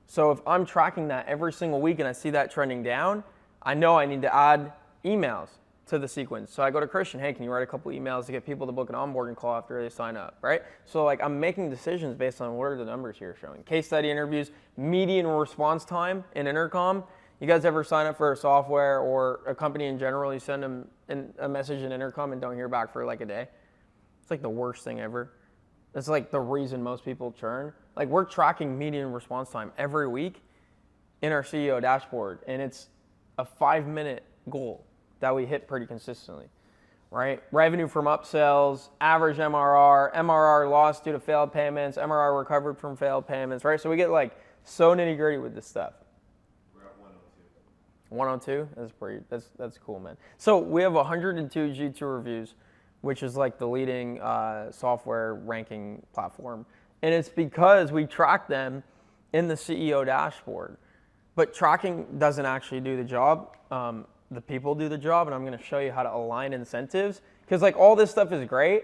So if I'm tracking that every single week and I see that trending down, I know I need to add emails to the sequence. So I go to Christian, hey, can you write a couple emails to get people to book an onboarding call after they sign up, right? So like I'm making decisions based on what are the numbers here showing. Case study interviews, median response time in intercom. You guys ever sign up for a software or a company in general, you send them a message in intercom and don't hear back for like a day? It's like the worst thing ever. It's like the reason most people churn. Like we're tracking median response time every week in our CEO dashboard, and it's a 5-minute goal that we hit pretty consistently, right? Revenue from upsells, average MRR, MRR lost due to failed payments, MRR recovered from failed payments, right? So we get like so nitty gritty with this stuff. We're at 102. 102? That's cool, man. So we have 102 G2 reviews, which is like the leading software ranking platform. And it's because we track them in the CEO dashboard. But tracking doesn't actually do the job. The people do the job, and I'm going to show you how to align incentives. Because like all this stuff is great,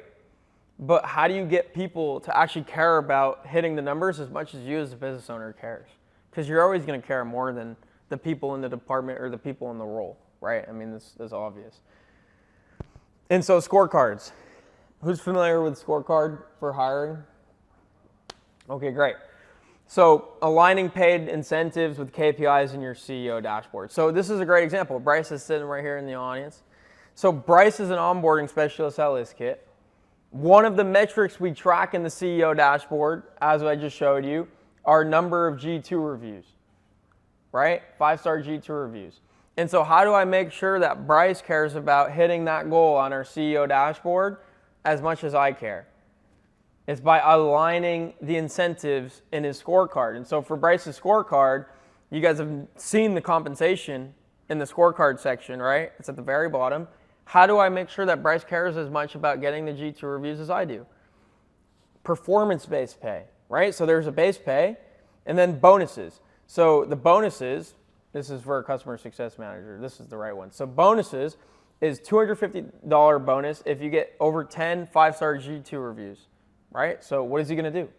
but how do you get people to actually care about hitting the numbers as much as you as a business owner cares? Because you're always going to care more than the people in the department or the people in the role, right? I mean, this is obvious. And so scorecards. Who's familiar with scorecard for hiring? Okay, great. So aligning paid incentives with KPIs in your CEO dashboard. So this is a great example. Bryce is sitting right here in the audience. So Bryce is an onboarding specialist at ListKit. One of the metrics we track in the CEO dashboard, as I just showed you, are number of G2 reviews, right? 5-star G2 reviews. And so how do I make sure that Bryce cares about hitting that goal on our CEO dashboard as much as I care? It's by aligning the incentives in his scorecard. And so for Bryce's scorecard, you guys have seen the compensation in the scorecard section, right? It's at the very bottom. How do I make sure that Bryce cares as much about getting the G2 reviews as I do? Performance-based pay, right? So there's a base pay and then bonuses. So the bonuses, this is for a customer success manager. This is the right one. So bonuses is $250 bonus if you get over 10 5-star G2 reviews, right? So what is he going to do?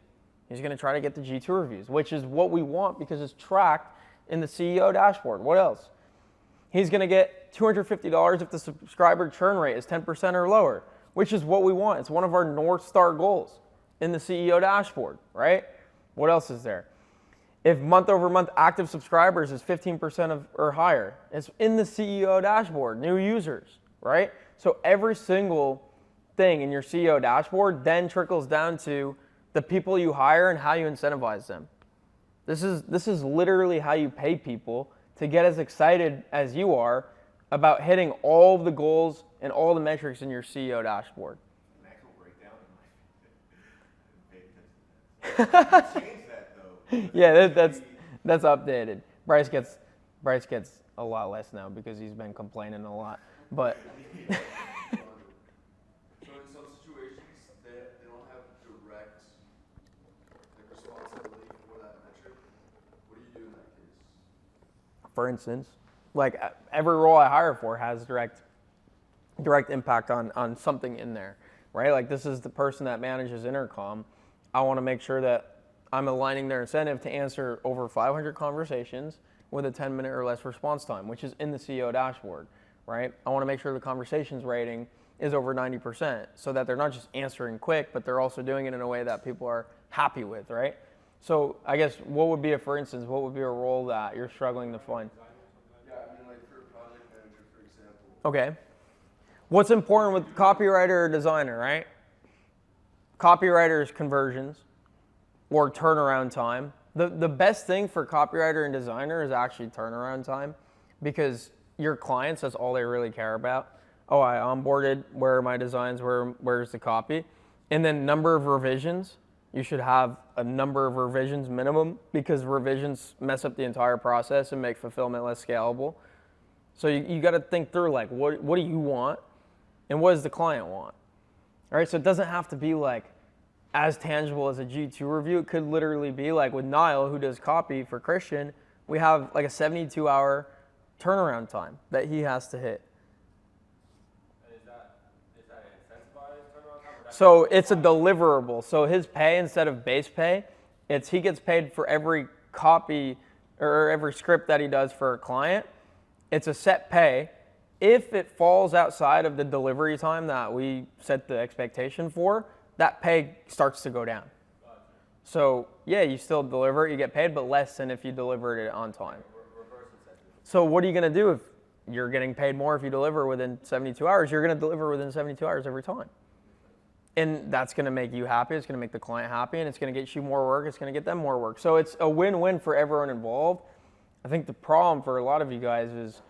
He's going to try to get the G2 reviews, which is what we want because it's tracked in the CEO dashboard. What else? He's going to get $250 if the subscriber churn rate is 10% or lower, which is what we want. It's one of our North Star goals in the CEO dashboard, right? What else is there? If month over month active subscribers is 15% or higher, it's in the CEO dashboard, new users, right? So every single thing in your CEO dashboard then trickles down to the people you hire and how you incentivize them. This is literally how you pay people to get as excited as you are about hitting all of the goals and all the metrics in your CEO dashboard. An actual breakdown in my change that though. Yeah, that's updated. Bryce gets a lot less now because he's been complaining a lot. But So in some situations, they don't have direct responsibility for that metric. What do you do in that case? for instance, like every role I hire for has direct impact on something in there, right? Like this is the person that manages intercom. I want to make sure that I'm aligning their incentive to answer over 500 conversations with a 10-minute or less response time, which is in the CEO dashboard, right? I want to make sure the conversations rating is over 90% so that they're not just answering quick, but they're also doing it in a way that people are happy with, right? So I guess what would be what would be a role that you're struggling to find? Yeah, I mean like for a project manager, for example. Okay. What's important with copywriter or designer, right? Copywriter is conversions or turnaround time. The best thing for copywriter and designer is actually turnaround time because your clients, that's all they really care about. Oh, I onboarded, where are my designs, where's the copy? And then number of revisions. You should have a number of revisions minimum because revisions mess up the entire process and make fulfillment less scalable. So you got to think through like, what do you want and what does the client want? All right, so it doesn't have to be like as tangible as a G2 review. It could literally be like with Niall, who does copy for Christian, we have like a 72-hour turnaround time that he has to hit. Is that an incentivized turnaround time? So it's a deliverable. So his pay, instead of base pay, he gets paid for every copy or every script that he does for a client. It's a set pay. If it falls outside of the delivery time that we set the expectation for, that pay starts to go down. So yeah, you still deliver it, you get paid, but less than if you delivered it on time. Reverse incentive. So what are you going to do if you're getting paid more if you deliver within 72 hours? You're going to deliver within 72 hours every time. And that's going to make you happy. It's going to make the client happy, and it's going to get you more work. It's going to get them more work. So it's a win-win for everyone involved. I think the problem for a lot of you guys is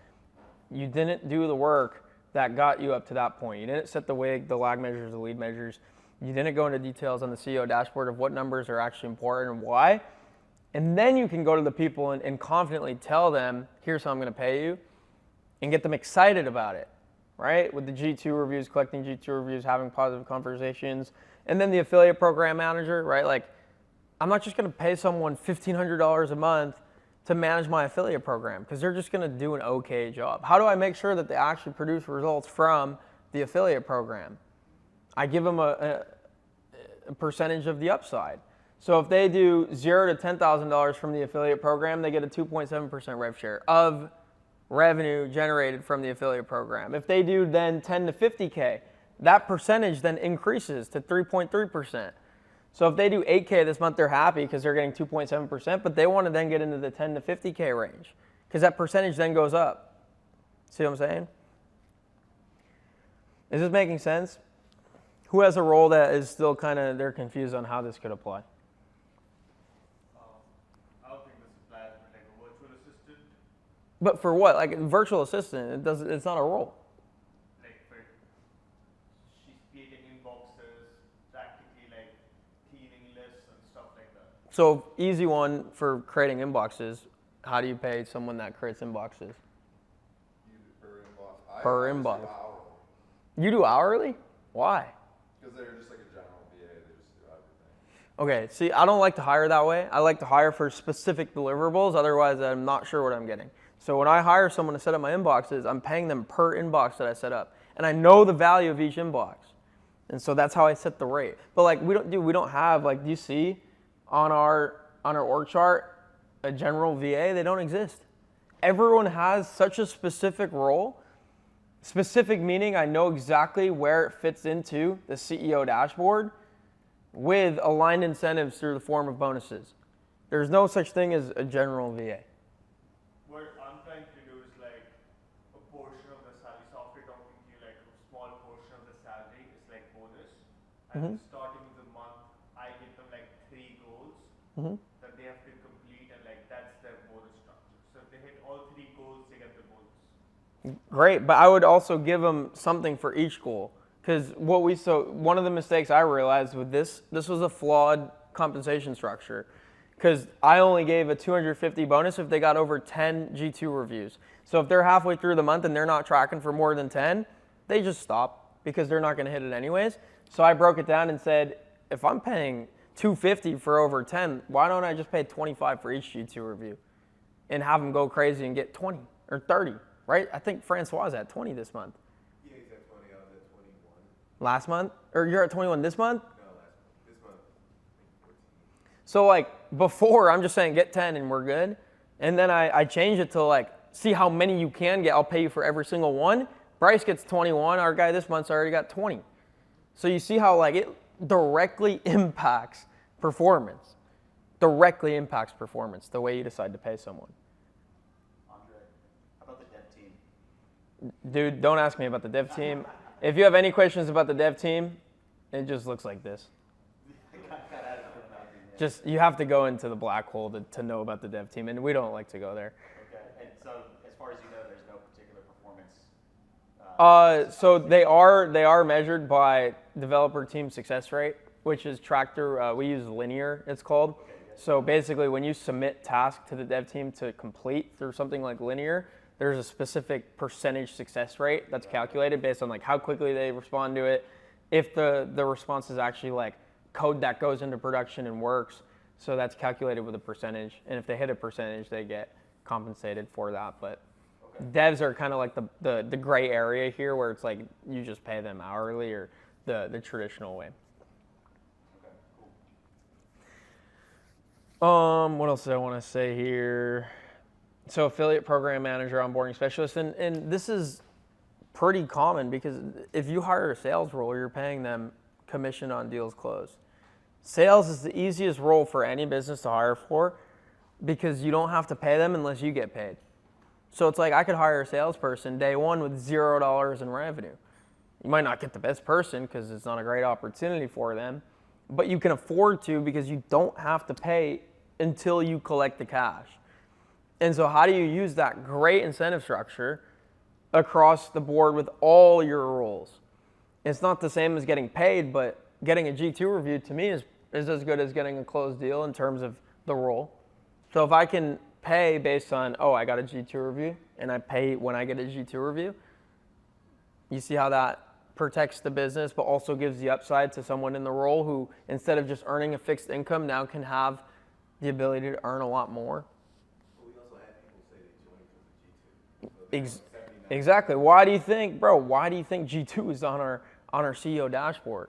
you didn't do the work that got you up to that point. You didn't set the WIG, the lag measures, the lead measures. You didn't go into details on the CEO dashboard of what numbers are actually important and why. And then you can go to the people and confidently tell them, here's how I'm going to pay you, and get them excited about it, right? With the G2 reviews, collecting G2 reviews, having positive conversations. And then the affiliate program manager, right? Like, I'm not just going to pay someone $1,500 a month to manage my affiliate program because they're just going to do an okay job. How do I make sure that they actually produce results from the affiliate program? I give them a percentage of the upside. So if they do $0 to $10,000 from the affiliate program, they get a 2.7% rev share of revenue generated from the affiliate program. If they do then 10 to 50K, that percentage then increases to 3.3%. So if they do 8K this month, they're happy because they're getting 2.7%, but they want to then get into the 10 to 50K range because that percentage then goes up. See what I'm saying? Is this making sense? Who has a role that is still kind of, they're confused on how this could apply? I don't think this applies for like a virtual assistant. But for what? Like a virtual assistant, it's not a role. Like for she's creating inboxes, practically like cleaning lists and stuff like that. So easy one for creating inboxes. How do you pay someone that creates inboxes? You do per inbox. Per I just do inbox. hourly, You do hourly? Why? because they're just like a general VA. They just do everything. Okay, see, I don't like to hire that way. I like to hire for specific deliverables. Otherwise, I'm not sure what I'm getting. So when I hire someone to set up my inboxes, I'm paying them per inbox that I set up. And I know the value of each inbox. And so that's how I set the rate. But like we don't have, like, do you see on our org chart a general VA? They don't exist. Everyone has such a specific role. Specific meaning I know exactly where it fits into the CEO dashboard with aligned incentives through the form of bonuses. There's no such thing as a general VA. What I'm trying to do is like a portion of the salary. Software don't give you like a small portion of the salary. It's like bonus. And starting of the month, I give them like 3 goals that they have to complete, and like that's their bonus structure. So if they hit all 3 goals, they get the bonus. Great, but I would also give them something for each goal. Because one of the mistakes I realized with this was a flawed compensation structure. Because I only gave a 250 bonus if they got over 10 G2 reviews. So if they're halfway through the month and they're not tracking for more than 10, they just stop because they're not going to hit it anyways. So I broke it down and said, if I'm paying 250 for over 10, why don't I just pay 25 for each G2 review and have them go crazy and get 20 or 30, right? I think Francois is at 20 this month. Yeah, he's at 20, I was at 21. Last month? Or you're at 21 this month? No, last month. This month, I think 14. So like before, I'm just saying get 10 and we're good. And then I changed it to like, see how many you can get. I'll pay you for every single one. Bryce gets 21. Our guy this month's already got 20. So you see how like it directly impacts performance. Directly impacts performance, the way you decide to pay someone. Andre, how about the dev team? Dude, don't ask me about the dev team. If you have any questions about the dev team, it just looks like this. Just, you have to go into the black hole to know about the dev team, and we don't like to go there. Okay, and so as far as you know, there's no particular performance. So they are measured by developer team success rate, which is tracked through, we use Linear, it's called. So basically when you submit tasks to the dev team to complete through something like Linear, there's a specific percentage success rate that's calculated based on like how quickly they respond to it, if the response is actually like code that goes into production and works. So that's calculated with a percentage, and if they hit a percentage, they get compensated for that. But devs are kind of like the gray area here, where it's like you just pay them hourly or the traditional way. Okay, cool. What else did I want to say here? So affiliate program manager, onboarding specialist, and this is pretty common because if you hire a sales role, you're paying them commission on deals closed. Sales is the easiest role for any business to hire for because you don't have to pay them unless you get paid. So it's like I could hire a salesperson day one with $0 in revenue. You might not get the best person because it's not a great opportunity for them, but you can afford to because you don't have to pay until you collect the cash. And so how do you use that great incentive structure across the board with all your roles? It's not the same as getting paid, but getting a G2 review to me is as good as getting a closed deal in terms of the role. So if I can pay based on, oh, I got a G2 review, and I pay when I get a G2 review, you see how that protects the business, but also gives the upside to someone in the role who, instead of just earning a fixed income, now can have the ability to earn a lot more. But we also had people say they joined because of G2. So Exactly. Why do you think G2 is on our CEO dashboard?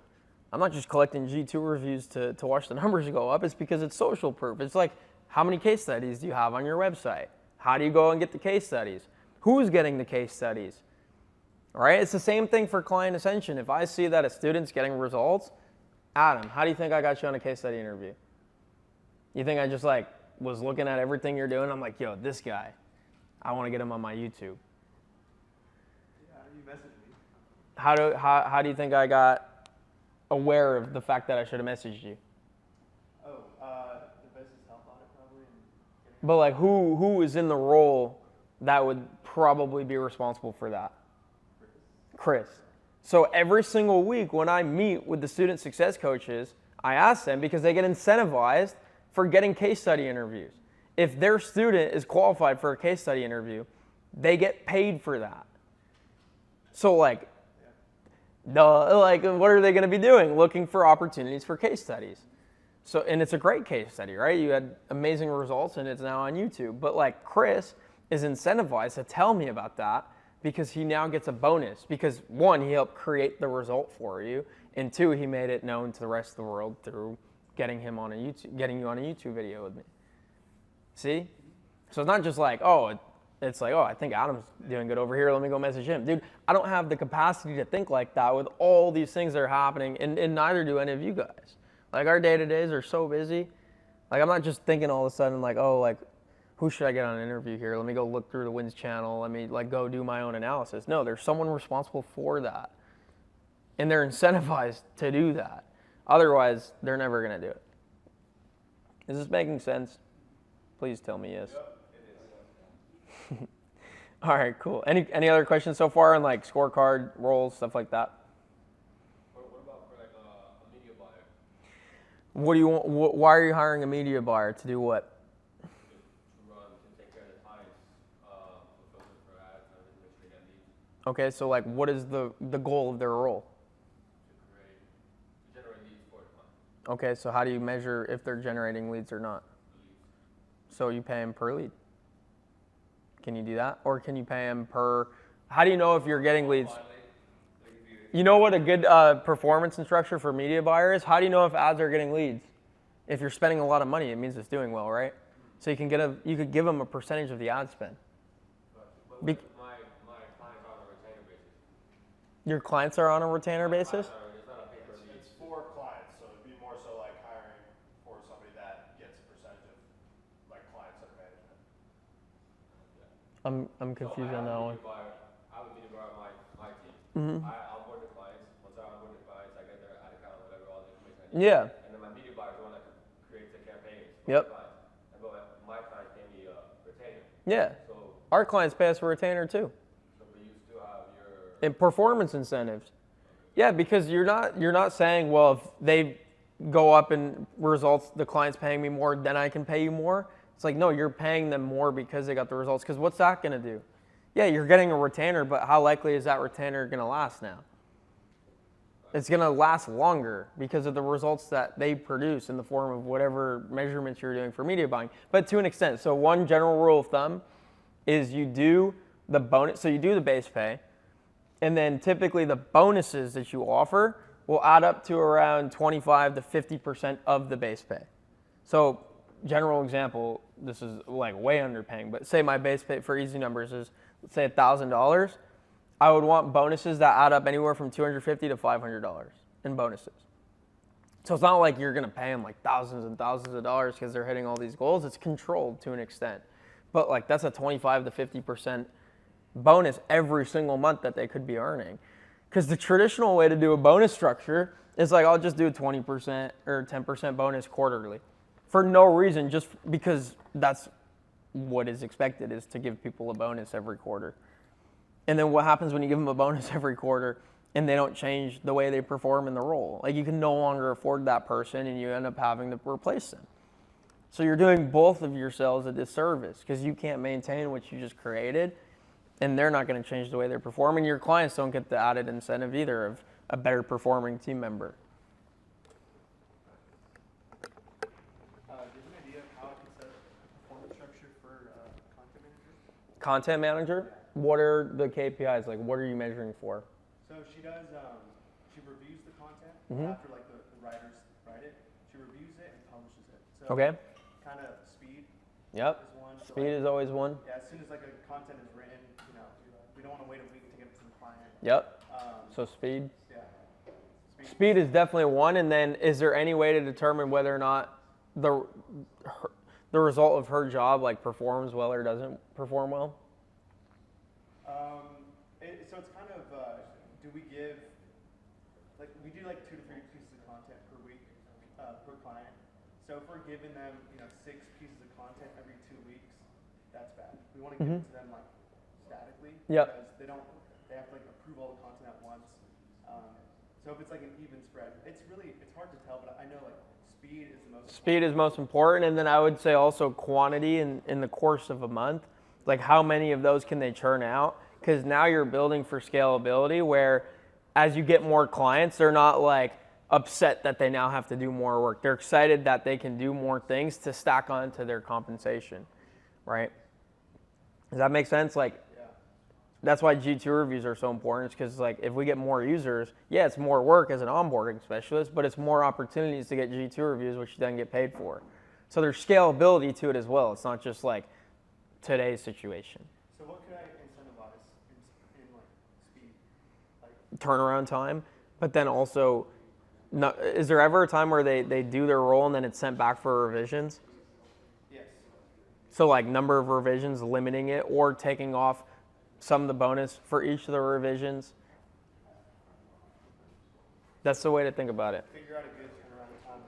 I'm not just collecting G2 reviews to watch the numbers go up. It's because it's social proof. It's like, how many case studies do you have on your website? How do you go and get the case studies? Who's getting the case studies? All right? It's the same thing for Client Ascension. If I see that a student's getting results, Adam, how do you think I got you on a case study interview? You think I just like was looking at everything you're doing? I'm like, yo, this guy, I want to get him on my YouTube. Yeah, you messaged me. How do you think I got aware of the fact that I should have messaged you? Oh, the business health audit probably. And But like, who is in the role that would probably be responsible for that? Chris. So every single week when I meet with the student success coaches, I ask them because they get incentivized for getting case study interviews. If their student is qualified for a case study interview, they get paid for that. So like, what are they going to be doing? Looking for opportunities for case studies. So, and it's a great case study, right? You had amazing results and it's now on YouTube. But like Chris is incentivized to tell me about that because he now gets a bonus. Because one, he helped create the result for you. And two, he made it known to the rest of the world through getting you on a YouTube video with me. See? So it's not just like, it's like, I think Adam's doing good over here. Let me go message him. Dude, I don't have the capacity to think like that with all these things that are happening, and neither do any of you guys. Like, our day-to-days are so busy. Like, I'm not just thinking all of a sudden, like, who should I get on an interview here? Let me go look through the Wins channel. Let me, go do my own analysis. No, there's someone responsible for that. And they're incentivized to do that. Otherwise, they're never going to do it. Is this making sense? Please tell me yes. Yep, it is. All right, cool. Any other questions so far on like scorecard, roles, stuff like that? What about for like a media buyer? What do you want? Why are you hiring a media buyer to do what? To take care of the clients, to filter for ads and everything, make sure they get leads, Okay, so like, what is the goal of their role? to generate leads for the client. Okay, so how do you measure if they're generating leads or not? So you pay them per lead. Can you do that? Or can you pay them per, how do you know if you're getting leads? You know what a good performance instructor for media buyer is? How do you know if ads are getting leads? If you're spending a lot of money, it means it's doing well, right? So you could give them a percentage of the ad spend. But my clients are on a retainer basis. Your clients are on a retainer basis? It's not a paper lead. It's for clients, so it'd be more so like hiring for somebody that gets a percentage of like clients under management. I'm confused on that one. I would media buyer my team. Mhm. I onboard the clients. Once I onboard the clients, I get their ad account, whatever, all the information I need. Yeah. And then my media buyer is the one that creates the campaigns. for Yep. the clients. And but my clients pay me a retainer. Yeah. So, Our clients pay us a retainer too. but you still have your. And performance incentives. Yeah, because you're not saying, well, if they go up in results, the client's paying me more, then I can pay you more. It's like, no, you're paying them more because they got the results. Because what's that going to do? Yeah, you're getting a retainer, but how likely is that retainer going to last now? It's going to last longer because of the results that they produce in the form of whatever measurements you're doing for media buying. But to an extent, so one general rule of thumb is you do the bonus, so you do the base pay, and then typically the bonuses that you offer will add up to around 25 to 50% of the base pay. So general example, this is like way underpaying, but say my base pay for easy numbers is, let's say $1,000. I would want bonuses that add up anywhere from $250 to $500 in bonuses. So it's not like you're going to pay them like thousands and thousands of dollars because they're hitting all these goals. It's controlled to an extent. But like that's a 25 to 50% bonus every single month that they could be earning. Because the traditional way to do a bonus structure is like, I'll just do a 20% or 10% bonus quarterly for no reason, just because that's what is expected, is to give people a bonus every quarter. And then what happens when you give them a bonus every quarter and they don't change the way they perform in the role? Like, you can no longer afford that person and you end up having to replace them. So you're doing both of yourselves a disservice because you can't maintain what you just created, and they're not going to change the way they're performing. Your clients don't get the added incentive either of a better performing team member. Do you have an idea of how I can set a performance structure for content manager? Content manager? What are the KPIs? Like, what are you measuring for? So she does, she reviews the content Mhm. after like the writers write it. She reviews it and publishes it. So Okay. kind of speed Yep. is one. So, Speed like, is always one. yeah, as soon as like a content is written, we don't want to wait a week to get it to the client. Yep. Um, So speed. yeah. Speed is definitely one. And then is there any way to determine whether or not the result of her job like performs well or doesn't perform well? So it's kind of, do we give, like, we do like 2 to 3 pieces of content per week, per client. So if we're giving them, 6 pieces of content every 2 weeks, that's bad. We want to give it to them like statically. Yep. Because they have to like approve all the content at once. So if it's like an even spread, it's hard to tell, but I know like speed is the most. Speed is most important. And then I would say also quantity in the course of a month. Like, how many of those can they churn out? Because now you're building for scalability where as you get more clients, they're not like upset that they now have to do more work. They're excited that they can do more things to stack onto their compensation, right? Does that make sense? Like, Yeah. that's why G2 reviews are so important, because like if we get more users, yeah, it's more work as an onboarding specialist, but it's more opportunities to get G2 reviews, which you then get paid for. So there's scalability to it as well. It's not just like today's situation. So what could I incentivize in like speed? Like, Turnaround time, but then also, is there ever a time where they do their role and then it's sent back for revisions? yes. So like number of revisions, limiting it, or taking off some of the bonus for each of the revisions? That's the way to think about it. Figure out a good turnaround time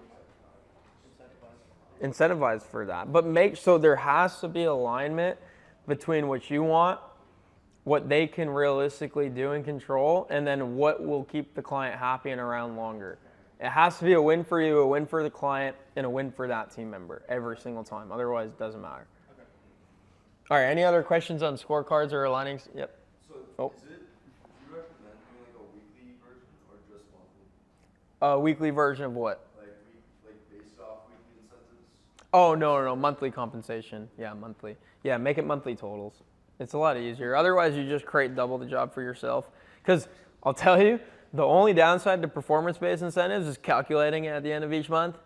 and Incentivize for that, but so there has to be alignment between what you want, what they can realistically do and control, and then what will keep the client happy and around longer. It has to be a win for you, a win for the client, and a win for that team member every single time. Otherwise, it doesn't matter. Okay. All right, any other questions on scorecards or aligning? Yep. So Oh. do you recommend doing like a weekly version or just monthly? A weekly version of what? Like based off weekly incentives? Oh, no, monthly compensation. Yeah, monthly. Yeah, make it monthly totals. It's a lot easier. Otherwise, you just create double the job for yourself. Because I'll tell you, the only downside to performance-based incentives is calculating it at the end of each month.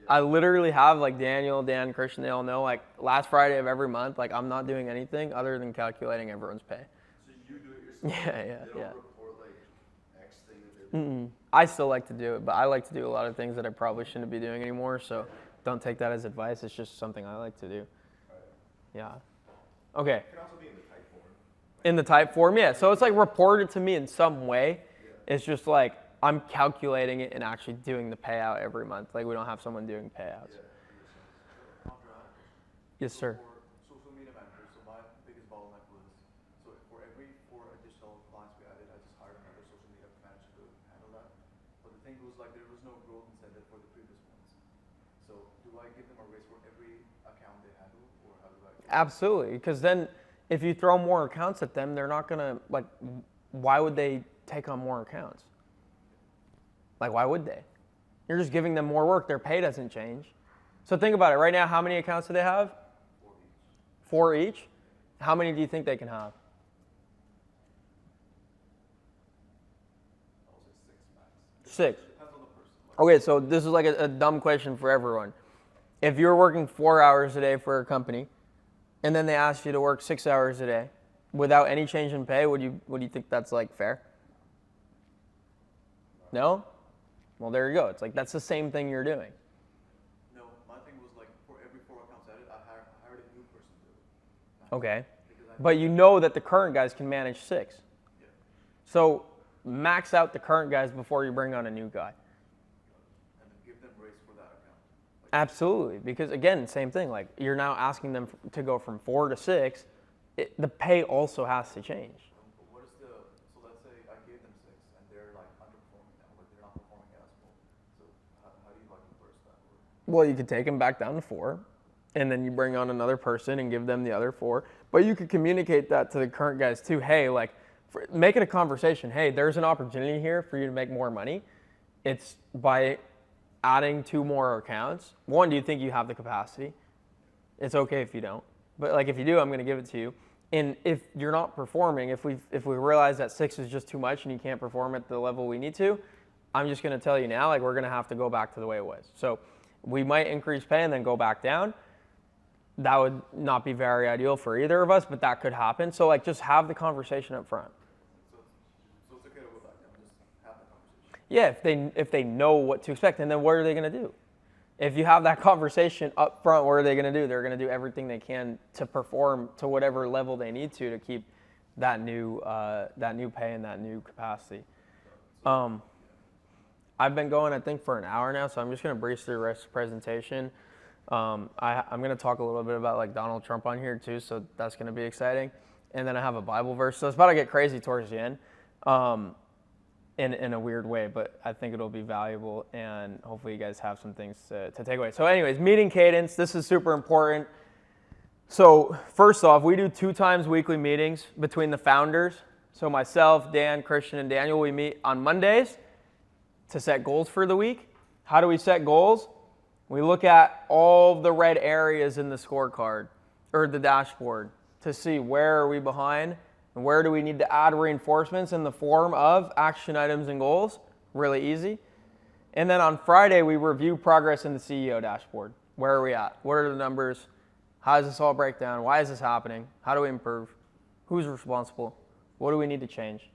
I literally have like Dan, Christian, they all know, like last Friday of every month, like I'm not doing anything other than calculating everyone's pay. So you do it yourself? Yeah. They don't report like X thing that they're doing? I still like to do it, but I like to do a lot of things that I probably shouldn't be doing anymore. So don't take that as advice. It's just something I like to do. Yeah. Okay. It can also be in the type form. In the type form, yeah. So it's like reported to me in some way. It's just like I'm calculating it and actually doing the payout every month. Like we don't have someone doing payouts. Yes, sir. For social media managers, so my biggest bottleneck was, so for every 4 additional clients we added, I just hired another social media manager to handle that. But the thing was like there was no growth incentive for the previous ones. So do I give them a raise for every account they handle, or how do I? Absolutely, because then if you throw more accounts at them, they're not gonna like. Why would they take on more accounts? Like, why would they? You're just giving them more work. Their pay doesn't change. So think about it. Right now, how many accounts do they have? 4 each. How many do you think they can have? I would say 6 max. 6. Depends on the person. Okay, so this is like a dumb question for everyone. If you're working 4 hours a day for a company, and then they ask you to work 6 hours a day, without any change in pay, would you think that's like fair? No? Well, there you go. It's like that's the same thing you're doing. No, my thing was like for every 4 accounts added, I hired a new person to do it. Okay. Because But you know that the current guys can manage 6. Yeah. So max out the current guys before you bring on a new guy. And then give them raise for that account. Like, Absolutely. Because again, same thing. Like you're now asking them to go from 4 to 6. The pay also has to change. but what is the, so let's say I gave them 6 and they're like underperforming now, like they're not performing as well. So how do you like reverse that? Well, you could take them back down to 4, and then you bring on another person and give them the other 4. But you could communicate that to the current guys too. Hey, like, make it a conversation. Hey, there's an opportunity here for you to make more money. It's by adding 2 more accounts. 1, do you think you have the capacity? It's okay if you don't. But like if you do, I'm going to give it to you. And if you're not performing, if we realize that 6 is just too much and you can't perform at the level we need to, I'm just going to tell you now, like we're going to have to go back to the way it was. So we might increase pay and then go back down. That would not be very ideal for either of us, but that could happen. So like just have the conversation up front. So it's okay to go back down, just have the conversation. Yeah, if they know what to expect, and then what are they going to do? If you have that conversation up front, what are they going to do? They're going to do everything they can to perform to whatever level they need to keep that new pay and that new capacity. I've been going, I think, for an hour now, so I'm just going to breeze through the rest of the presentation. I'm going to talk a little bit about like Donald Trump on here too, so that's going to be exciting. And then I have a Bible verse, so it's about to get crazy towards the end. In a weird way, but I think it'll be valuable, and hopefully you guys have some things to take away. So anyways, meeting cadence, this is super important. So first off, we do 2 times weekly meetings between the founders. So myself, Dan, Christian, and Daniel, we meet on Mondays to set goals for the week. How do we set goals? We look at all the red areas in the scorecard or the dashboard to see where are we behind. And where do we need to add reinforcements in the form of action items and goals? Really easy. And then on Friday, we review progress in the CEO dashboard. Where are we at? What are the numbers? How does this all break down? Why is this happening? How do we improve? Who's responsible? What do we need to change?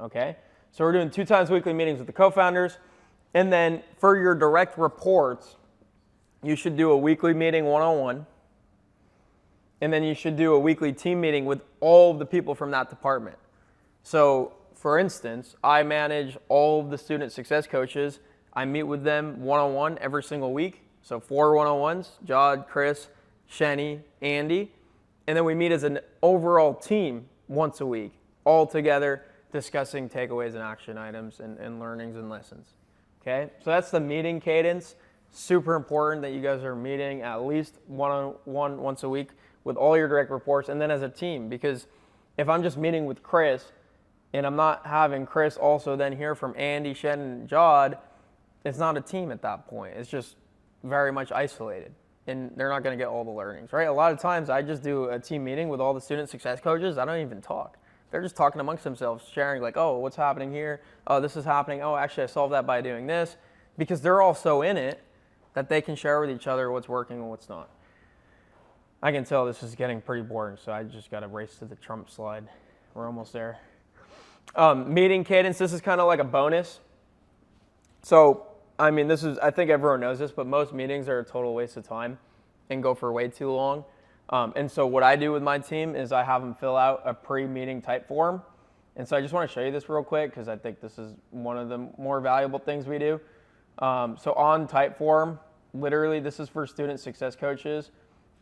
Okay? So we're doing 2 times weekly meetings with the co-founders. And then for your direct reports, you should do a weekly meeting one-on-one. And then you should do a weekly team meeting with all of the people from that department. So, for instance, I manage all of the student success coaches. I meet with them one-on-one every single week. So 4 one-on-ones, Jod, Chris, Shenny, Andy. And then we meet as an overall team once a week, all together discussing takeaways and action items and learnings and lessons. Okay, so that's the meeting cadence. Super important that you guys are meeting at least one-on-one once a week with all your direct reports, and then as a team, because if I'm just meeting with Chris and I'm not having Chris also then hear from Andy, Shen, and Jod, it's not a team at that point. It's just very much isolated, and they're not going to get all the learnings, right? A lot of times I just do a team meeting with all the student success coaches. I don't even talk. They're just talking amongst themselves, sharing like, oh, what's happening here? Oh, this is happening. Oh, actually, I solved that by doing this, because they're all so in it that they can share with each other what's working and what's not. I can tell this is getting pretty boring, so I just got to race to the Trump slide. We're almost there. Meeting cadence, this is kind of like a bonus. So, I mean, I think everyone knows this, but most meetings are a total waste of time and go for way too long. And so what I do with my team is I have them fill out a pre-meeting type form. And so I just want to show you this real quick because I think this is one of the more valuable things we do. So on type form, literally this is for student success coaches.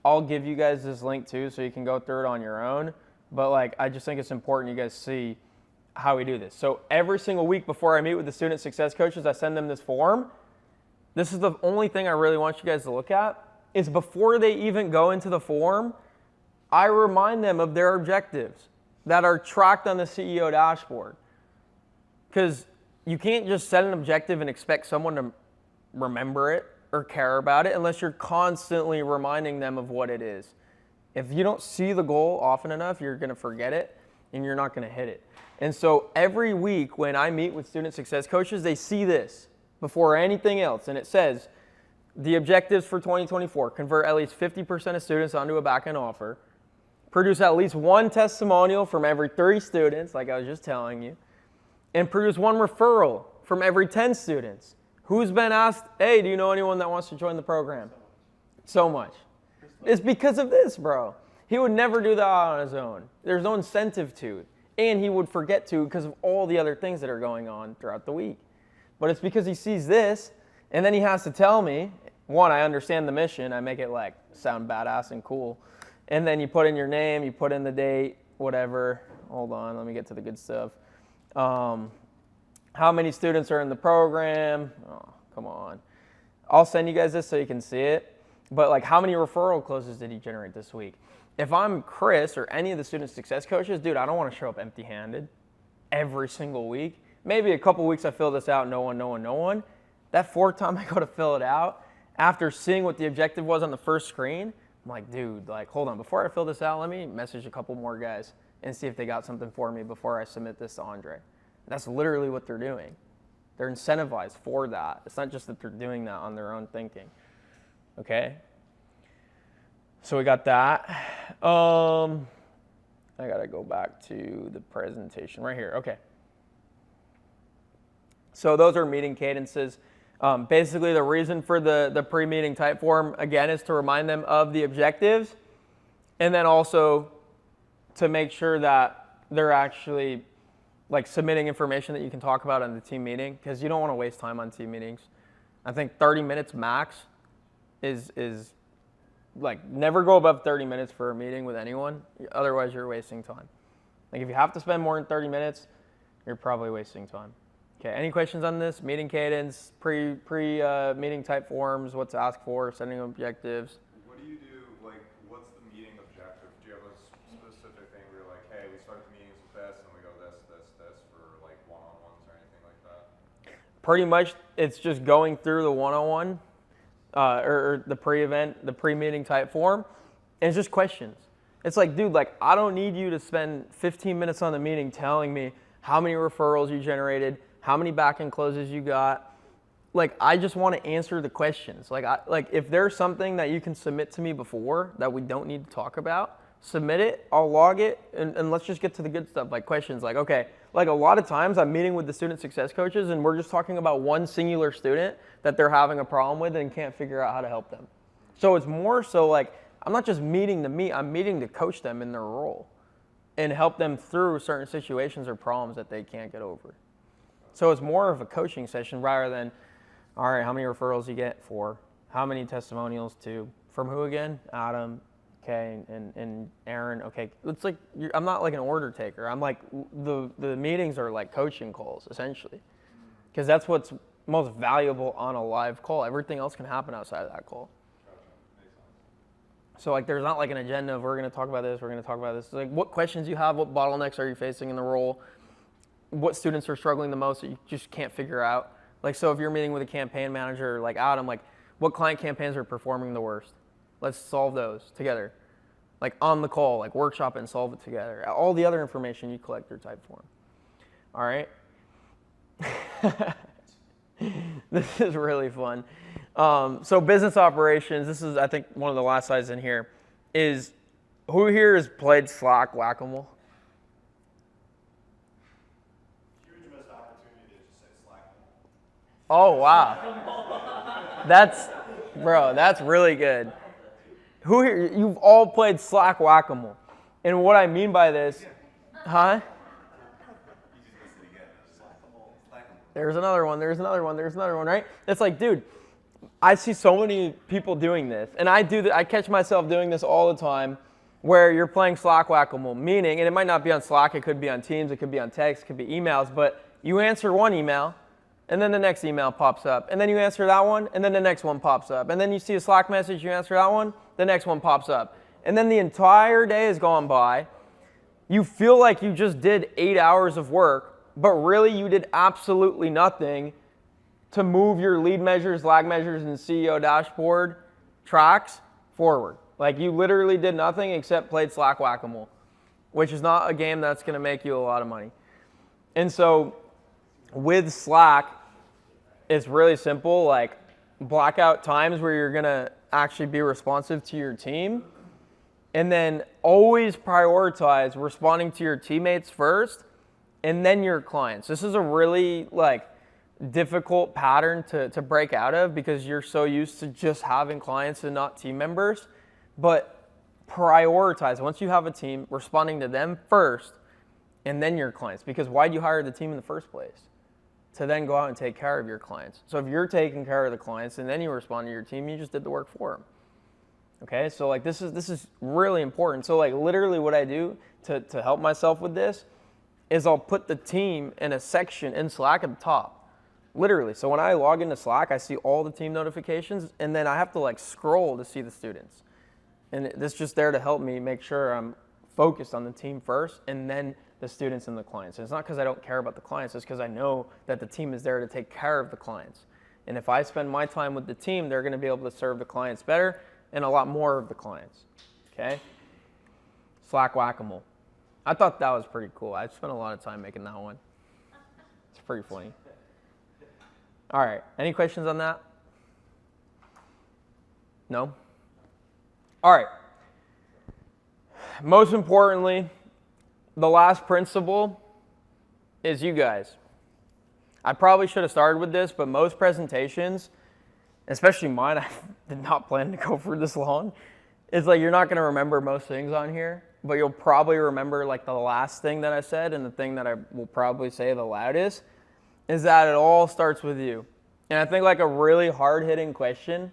I'll give you guys this link too so you can go through it on your own. But like, I just think it's important you guys see how we do this. So every single week before I meet with the student success coaches, I send them this form. This is the only thing I really want you guys to look at, is before they even go into the form, I remind them of their objectives that are tracked on the CEO dashboard. Because you can't just set an objective and expect someone to remember it or care about it unless you're constantly reminding them of what it is. If you don't see the goal often enough, you're going to forget it and you're not going to hit it. And so every week when I meet with student success coaches, they see this before anything else. And it says, the objectives for 2024, convert at least 50% of students onto a back-end offer, produce at least 1 testimonial from every 30 students, like I was just telling you, and produce 1 referral from every 10 students. Who's been asked, hey, do you know anyone that wants to join the program? So much. It's because of this, bro. He would never do that on his own. There's no incentive to. And he would forget to because of all the other things that are going on throughout the week. But it's because he sees this, and then he has to tell me, one, I understand the mission. I make it like sound badass and cool. And then you put in your name, you put in the date, whatever. Hold on, let me get to the good stuff. How many students are in the program? Oh, come on. I'll send you guys this so you can see it. But like, how many referral closes did he generate this week? If I'm Chris or any of the student success coaches, dude, I don't want to show up empty-handed every single week. Maybe a couple weeks I fill this out, no one. That fourth time I go to fill it out, after seeing what the objective was on the first screen, I'm like, dude, like, hold on, before I fill this out, let me message a couple more guys and see if they got something for me before I submit this to Andre. That's literally what they're doing. They're incentivized for that. It's not just that they're doing that on their own thinking. Okay? So we got that. I gotta go back to the presentation right here. Okay. So those are meeting cadences. Basically, the reason for the pre-meeting type form, again, is to remind them of the objectives, and then also to make sure that they're actually like submitting information that you can talk about in the team meeting, because you don't want to waste time on team meetings. I think 30 minutes max is like, never go above 30 minutes for a meeting with anyone. Otherwise, you're wasting time. Like, if you have to spend more than 30 minutes, you're probably wasting time. Okay, any questions on this? Meeting cadence, meeting type forms, what to ask for, setting objectives. What do you do, like, what's the meeting objective? Do you have a specific thing where you're like, hey, we start the meetings with this, and we go this for, like, one-on-ones or anything like that? Pretty much, it's just going through the one-on-one, or the pre-event, the pre-meeting type form, and it's just questions. It's like, dude, like, I don't need you to spend 15 minutes on the meeting telling me how many referrals you generated, how many back-end closes you got. Like, I just want to answer the questions. Like, if there's something that you can submit to me before that we don't need to talk about, submit it, I'll log it, and let's just get to the good stuff, like questions. Like, okay, like a lot of times I'm meeting with the student success coaches and we're just talking about one singular student that they're having a problem with and can't figure out how to help them. So it's more so like, I'm not just meeting to meet, I'm meeting to coach them in their role and help them through certain situations or problems that they can't get over. So it's more of a coaching session rather than, all right, how many referrals you get for, how many testimonials to, from who again? Adam, okay, and Aaron, okay. It's like, I'm not like an order taker. I'm like, the meetings are like coaching calls, essentially. Because that's what's most valuable on a live call. Everything else can happen outside of that call. So like, there's not like an agenda of we're going to talk about this, we're going to talk about this. It's like, what questions you have, what bottlenecks are you facing in the role, what students are struggling the most that you just can't figure out. Like, so if you're meeting with a campaign manager like Adam, like, what client campaigns are performing the worst? Let's solve those together. Like, on the call, like, workshop it and solve it together. All the other information you collect through type form. All right? This is really fun. So business operations, this is, I think, one of the last slides in here, is who here has played Slack Whack-A-Mole? Huge missed opportunity to just say Slack. Oh, wow. That's really good. Who here, you've all played Slack Whack-A-Mole. And what I mean by this, huh? There's another one, right? It's like, dude, I see so many people doing this, and I catch myself doing this all the time, where you're playing Slack Whack-A-Mole, meaning, and it might not be on Slack, it could be on Teams, it could be on text, it could be emails, but you answer one email, and then the next email pops up, and then you answer that one, and then the next one pops up, and then you see a Slack message, you answer that one, the next one pops up, and then the entire day has gone by. You feel like you just did 8 hours of work, but really you did absolutely nothing to move your lead measures, lag measures, and CEO dashboard tracks forward. Like, you literally did nothing except played Slack Whack-A-Mole, which is not a game that's going to make you a lot of money. And so with Slack, it's really simple. Like, blackout times where you're going to actually be responsive to your team, and then always prioritize responding to your teammates first and then your clients. This is a really like difficult pattern to break out of because you're so used to just having clients and not team members. But prioritize, once you have a team, responding to them first and then your clients. Because why do you hire the team in the first place? To then go out and take care of your clients. So if you're taking care of the clients and then you respond to your team, you just did the work for them. Okay, so like this is really important. So like literally what I do to help myself with this is I'll put the team in a section in Slack at the top. Literally. So when I log into Slack, I see all the team notifications, and then I have to like scroll to see the students. And this is just there to help me make sure I'm focused on the team first and then the students and the clients. And it's not because I don't care about the clients, it's because I know that the team is there to take care of the clients. And if I spend my time with the team, they're going to be able to serve the clients better and a lot more of the clients. Okay? Slack whack-a-mole. I thought that was pretty cool. I spent a lot of time making that one. It's pretty funny. All right. Any questions on that? No? All right. Most importantly, the last principle is you guys. I probably should have started with this, but most presentations, especially mine, I did not plan to go for this long. It's like you're not going to remember most things on here, but you'll probably remember like the last thing that I said, and the thing that I will probably say the loudest is that it all starts with you. And I think like a really hard-hitting question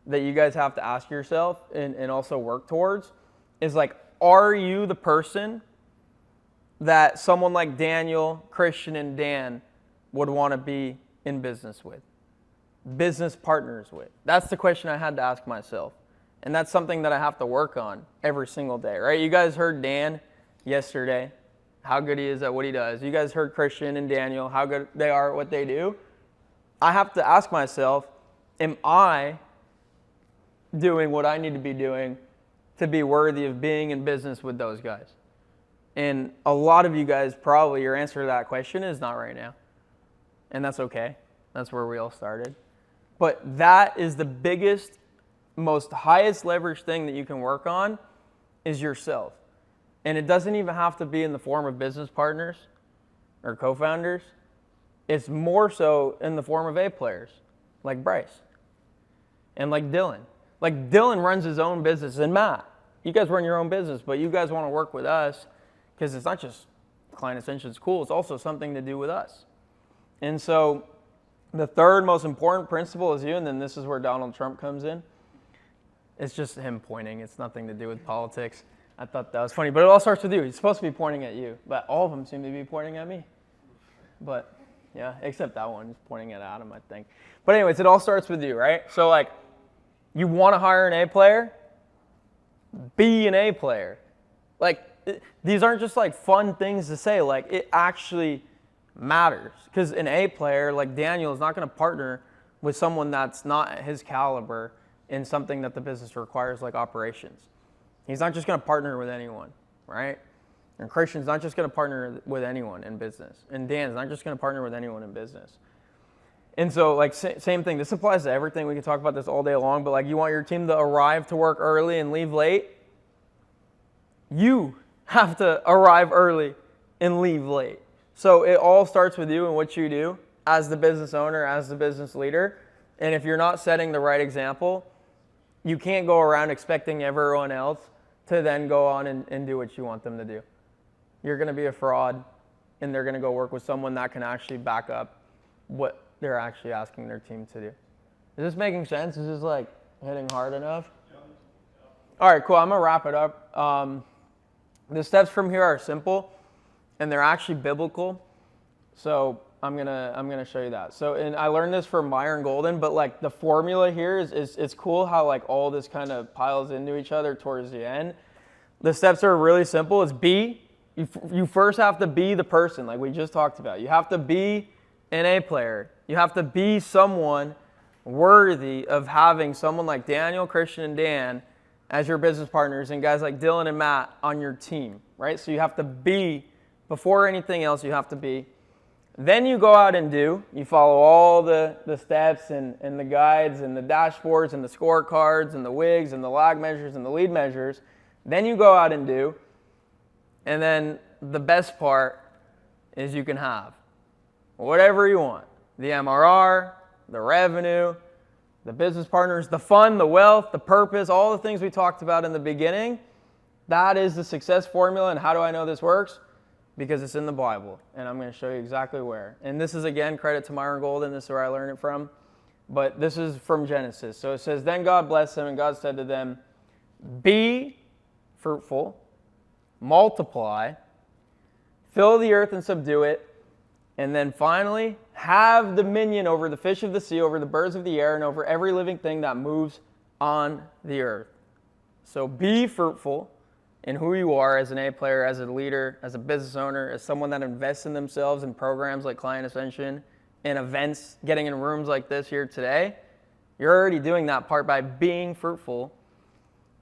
that you guys have to ask yourself and also work towards is like, are you the person that someone like Daniel, Christian, and Dan would want to be in business with, business partners with? That's the question I had to ask myself. And that's something that I have to work on every single day, right? You guys heard Dan yesterday, how good he is at what he does. You guys heard Christian and Daniel, how good they are at what they do. I have to ask myself, am I doing what I need to be doing to be worthy of being in business with those guys? And a lot of you guys, probably your answer to that question is not right now. And that's okay. That's where we all started. But that is the biggest, most highest leverage thing that you can work on is yourself. And it doesn't even have to be in the form of business partners or co-founders. It's more so in the form of A players, like Bryce and like Dylan. Like Dylan runs his own business, and Matt, you guys run your own business, but you guys want to work with us because it's not just Client Ascension is cool, it's also something to do with us. And so the third most important principle is you, and then this is where Donald Trump comes in. It's just him pointing. It's nothing to do with politics. I thought that was funny, but it all starts with you. He's supposed to be pointing at you, but all of them seem to be pointing at me. But yeah, except that one is pointing at Adam, I think. But anyways, it all starts with you, right? So like, you want to hire an A player? Be an A player. Like, these aren't just like fun things to say. Like, it actually matters. Because an A player, like Daniel, is not going to partner with someone that's not at his caliber in something that the business requires, like operations. He's not just going to partner with anyone, right? And Christian's not just going to partner with anyone in business. And Dan's not just going to partner with anyone in business. And so, like, same thing. This applies to everything. We can talk about this all day long, but, like, you want your team to arrive to work early and leave late? You have to arrive early and leave late. So it all starts with you and what you do as the business owner, as the business leader. And if you're not setting the right example, you can't go around expecting everyone else to then go on and do what you want them to do. You're going to be a fraud, and they're going to go work with someone that can actually back up what they're actually asking their team to do. Is this making sense? Is this like hitting hard enough? All right, cool. I'm going to wrap it up. The steps from here are simple, and they're actually biblical. So I'm gonna show you that. So, and I learned this from Myron Golden, but like the formula here is it's cool how like all this kind of piles into each other towards the end. The steps are really simple. It's be. You first have to be the person, like we just talked about. You have to be an A player. You have to be someone worthy of having someone like Daniel, Christian, and Dan as your business partners, and guys like Dylan and Matt on your team, right? So you have to be, before anything else, you have to be. Then you go out and do. You follow all the steps and the guides and the dashboards and the scorecards and the WIGs and the lag measures and the lead measures. Then you go out and do. And then the best part is you can have whatever you want. The MRR, the revenue, the business partners, the fun, the wealth, the purpose, all the things we talked about in the beginning. That is the success formula. And how do I know this works? Because it's in the Bible. And I'm going to show you exactly where. And this is, again, credit to Myron Golden. This is where I learned it from. But this is from Genesis. So it says, then God blessed them, and God said to them, be fruitful, multiply, fill the earth and subdue it, and then finally, have dominion over the fish of the sea, over the birds of the air, and over every living thing that moves on the earth. So be fruitful in who you are as an A player, as a leader, as a business owner, as someone that invests in themselves in programs like Client Ascension, in events, getting in rooms like this here today. You're already doing that part by being fruitful.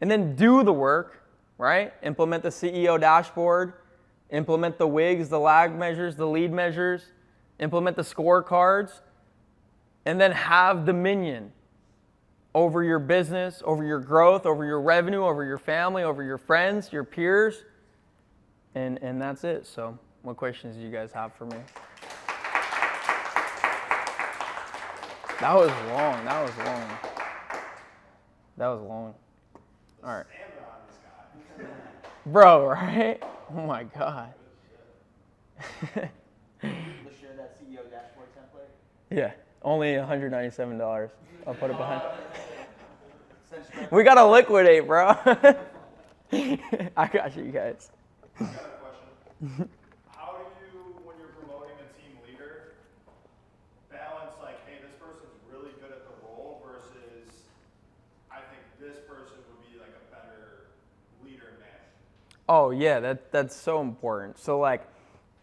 And then do the work, right? Implement the CEO dashboard. Implement the WIGs, the lag measures, the lead measures. Implement the scorecards. And then have dominion over your business, over your growth, over your revenue, over your family, over your friends, your peers. And that's it. So what questions do you guys have for me? That was long. That was long. That was long. All right. Bro, right? Oh my God. Let's share that CEO dashboard template. Yeah, only $197. I'll put it behind. We gotta liquidate, bro. I got you guys. I got a question. How do you, when you're promoting a team leader, balance like, hey, this person's really good at the role versus I think this person would be like a better leader and manager? Oh yeah, that's so important. So like,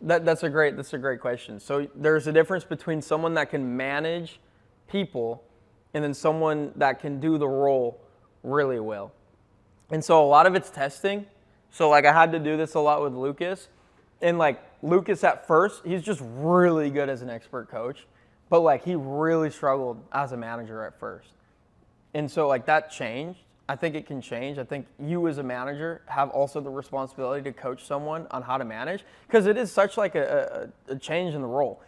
that's a great question. So there's a difference between someone that can manage people and then someone that can do the role really well. And so a lot of it's testing. So like I had to do this a lot with Lucas. And like Lucas at first, he's just really good as an expert coach, but like he really struggled as a manager at first. And so like that changed. I think it can change. I think you as a manager have also the responsibility to coach someone on how to manage, because it is such like a change in the role.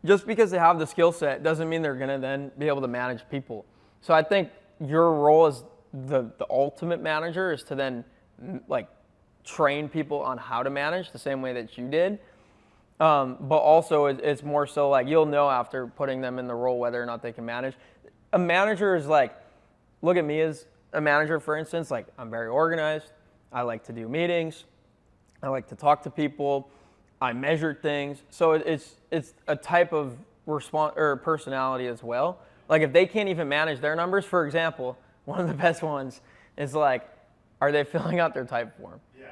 Just because they have the skill set doesn't mean they're gonna then be able to manage people. So I think your role as the ultimate manager is to then like train people on how to manage the same way that you did. But also it's more so like you'll know after putting them in the role whether or not they can manage. A manager is like, look at me as a manager, for instance, like I'm very organized. I like to do meetings. I like to talk to people. I measure things. So it's a type of personality as well. Like if they can't even manage their numbers, for example, one of the best ones is like, are they filling out their type form? Yeah.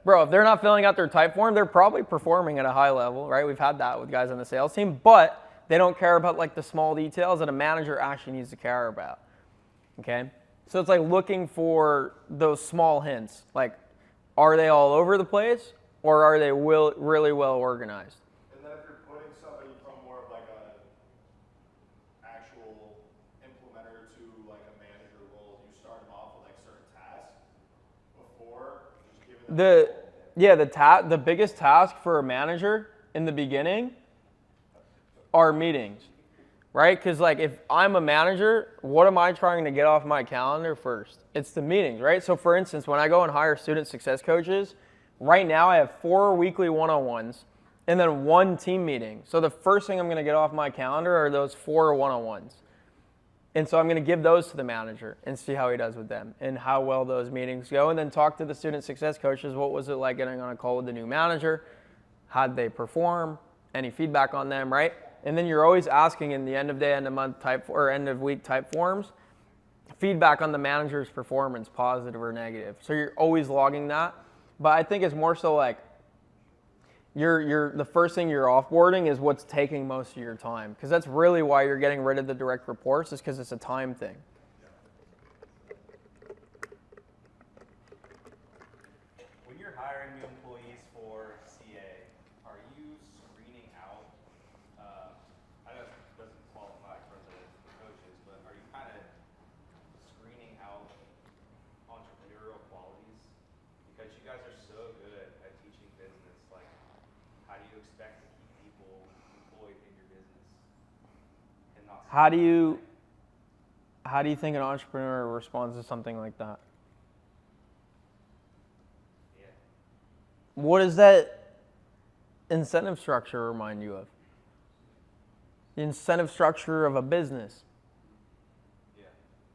Bro, if they're not filling out their type form, they're probably performing at a high level, right? We've had that with guys on the sales team, but they don't care about like the small details that a manager actually needs to care about, okay? So it's like looking for those small hints, like are they all over the place or are they really well organized? And then if you're putting somebody from more of like a actual implementer to like a manager role, you start them off with like certain tasks before just giving them The biggest task for a manager in the beginning are meetings, right? Because like if I'm a manager, what am I trying to get off my calendar first? It's the meetings, right? So for instance, when I go and hire student success coaches, right now I have 4 weekly one-on-ones and then 1 team meeting. So the first thing I'm going to get off my calendar are those 4 one-on-ones. And so I'm going to give those to the manager and see how he does with them and how well those meetings go, and then talk to the student success coaches. What was it like getting on a call with the new manager? How'd they perform? Any feedback on them, right? And then you're always asking in the end of day, end of month type or end of week type forms, feedback on the manager's performance, positive or negative. So you're always logging that. But I think it's more so like the first thing you're offboarding is what's taking most of your time, because that's really why you're getting rid of the direct reports, is because it's a time thing. When you're hiring new employees for CA, are you screening out, I know it doesn't qualify for the coaches, but are you kind of screening out entrepreneurial qualities? Because you guys are so good at teaching business, like how do you expect to keep people employed in your business and not? How do you think an entrepreneur responds to something like that? What does that incentive structure remind you of? The incentive structure of a business. Yeah.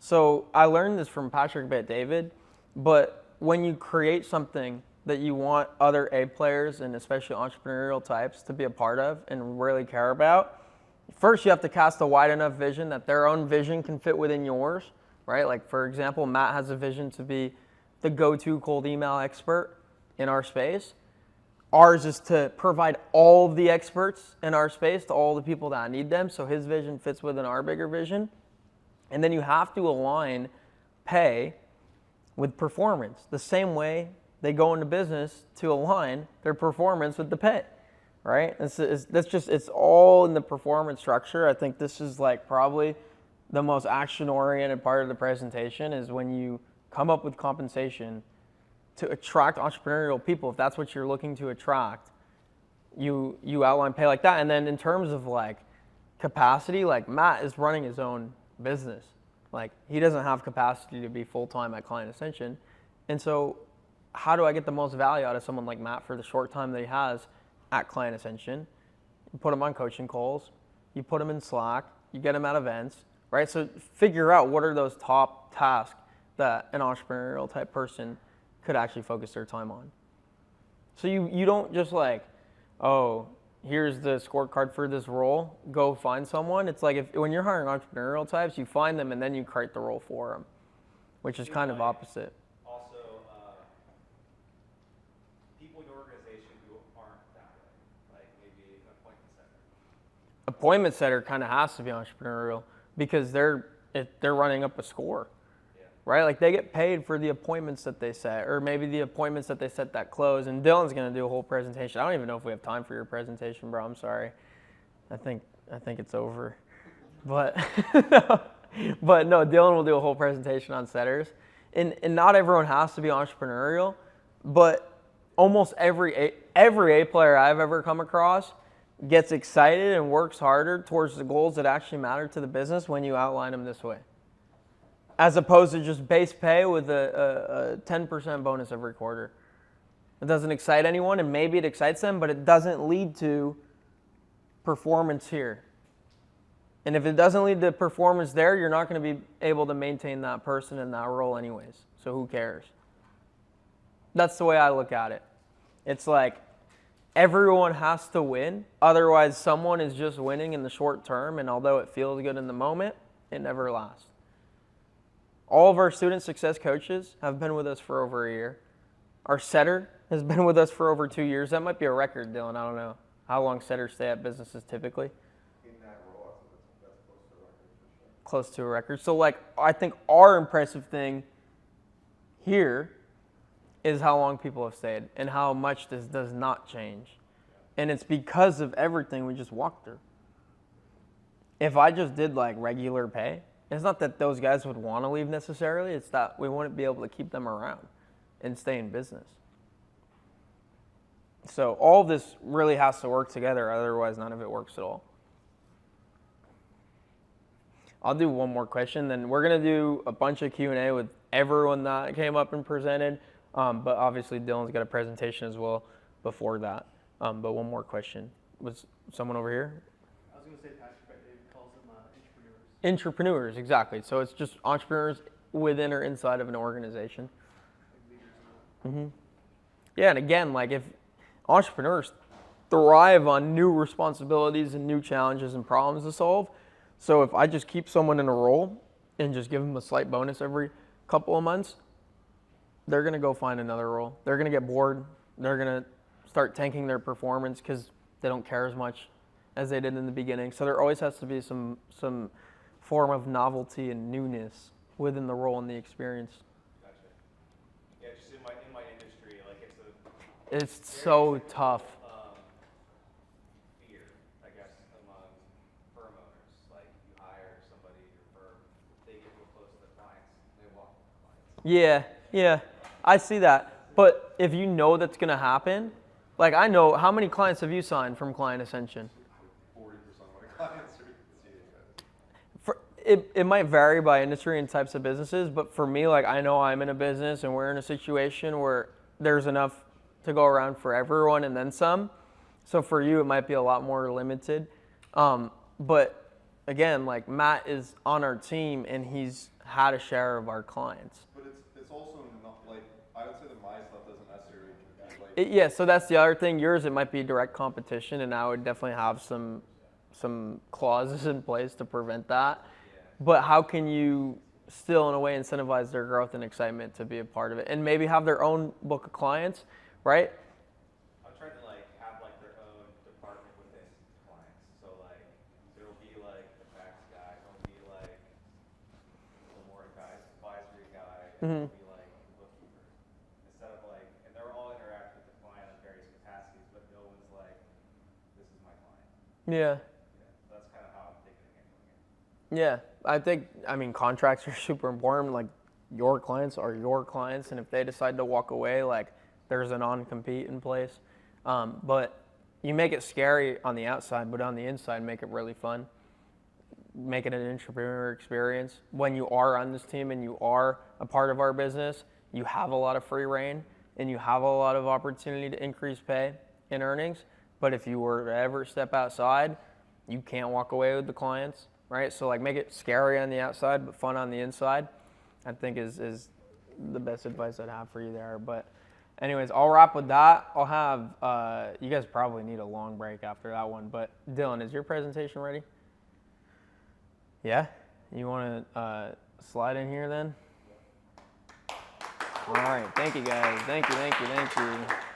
So I learned this from Patrick Bet-David, but when you create something that you want other A players and especially entrepreneurial types to be a part of and really care about, first you have to cast a wide enough vision that their own vision can fit within yours, right? Like for example, Matt has a vision to be the go-to cold email expert in our space. Ours is to provide all of the experts in our space to all the people that need them, so his vision fits within our bigger vision. And then you have to align pay with performance, the same way they go into business to align their performance with the pay, right? It's all in the performance structure. I think this is like probably the most action-oriented part of the presentation is when you come up with compensation to attract entrepreneurial people. If that's what you're looking to attract, you outline pay like that. And then in terms of like capacity, like Matt is running his own business. Like he doesn't have capacity to be full-time at Client Ascension. And so how do I get the most value out of someone like Matt for the short time that he has at Client Ascension? You put him on coaching calls, you put him in Slack, you get him at events, right? So figure out what are those top tasks that an entrepreneurial type person could actually focus their time on. So you don't just like, oh, here's the scorecard for this role, go find someone. It's like when you're hiring entrepreneurial types, you find them and then you create the role for them, which is kind of opposite. Also, people in your organization who aren't that way, like maybe an appointment setter. Appointment setter kind of has to be entrepreneurial because they're running up a score. Right? Like they get paid for the appointments that they set, or maybe the appointments that they set that close. And Dylan's going to do a whole presentation. I don't even know if we have time for your presentation, bro. I'm sorry. I think it's over. But but no, Dylan will do a whole presentation on setters. And not everyone has to be entrepreneurial, but almost every A player I've ever come across gets excited and works harder towards the goals that actually matter to the business when you outline them this way, as opposed to just base pay with a 10% bonus every quarter. It doesn't excite anyone, and maybe it excites them, but it doesn't lead to performance here. And if it doesn't lead to performance there, you're not going to be able to maintain that person in that role anyways. So who cares? That's the way I look at it. It's like everyone has to win, otherwise someone is just winning in the short term, and although it feels good in the moment, it never lasts. All of our student success coaches have been with us for over a year. Our setter has been with us for over 2 years. That might be a record, Dylan. I don't know how long setters stay at businesses typically. In that role, I think that's close to a record for sure. Close to a record. So like I think our impressive thing here is how long people have stayed and how much this does not change. And it's because of everything we just walked through. If I just did like regular pay, it's not that those guys would want to leave necessarily, it's that we wouldn't be able to keep them around and stay in business. So all of this really has to work together, otherwise none of it works at all. I'll do one more question, then we're going to do a bunch of Q&A with everyone that came up and presented, but obviously Dylan's got a presentation as well before that. But one more question. Was someone over here? I was going to say Patrick Bet-David calls them entrepreneurs. Entrepreneurs, exactly. So it's just entrepreneurs within or inside of an organization. Mm-hmm. Yeah, and again, like if entrepreneurs thrive on new responsibilities and new challenges and problems to solve, so if I just keep someone in a role and just give them a slight bonus every couple of months, they're going to go find another role. They're going to get bored. They're going to start tanking their performance because they don't care as much as they did in the beginning. So there always has to be some form of novelty and newness within the role and the experience. Gotcha. Yeah, just in my industry, like It's so tough. Fear, I guess, among firm owners. Like you hire somebody in your firm, they get real close to the clients, they walk with the clients. Yeah, I see that. But if you know that's going to happen, like I know, how many clients have you signed from Client Ascension? 40% of my clients are It might vary by industry and types of businesses, but for me, like I know I'm in a business and we're in a situation where there's enough to go around for everyone and then some. So for you, it might be a lot more limited. But again, like Matt is on our team and he's had a share of our clients. But it's also not like, I would say that my stuff doesn't necessarily compete. Like, Yeah, so that's the other thing. Yours, it might be direct competition, and I would definitely have some clauses in place to prevent that. But how can you still, in a way, incentivize their growth and excitement to be a part of it, and maybe have their own book of clients, right? I'm trying to like have like their own department within clients. So like there'll be like the tax guy, there'll be like the more guys, advisory guy, and there'll be like the bookkeeper. Instead of like, and they're all interact with the client in various capacities, but no one's like, this is my client. Yeah. Yeah, that's kind of how I'm thinking of handling it. Yeah, I mean, contracts are super important. Like, your clients are your clients, and if they decide to walk away, like, there's a non-compete in place. But you make it scary on the outside, but on the inside, make it really fun. Make it an entrepreneur experience. When you are on this team and you are a part of our business, you have a lot of free reign, and you have a lot of opportunity to increase pay and earnings. But if you were to ever step outside, you can't walk away with the clients. Right, so like make it scary on the outside but fun on the inside, I think is the best advice I'd have for you there. But anyways, I'll wrap with that. I'll have you guys probably need a long break after that one. But Dylan, is your presentation ready? Yeah, you want to slide in here then? All right, thank you guys. Thank you.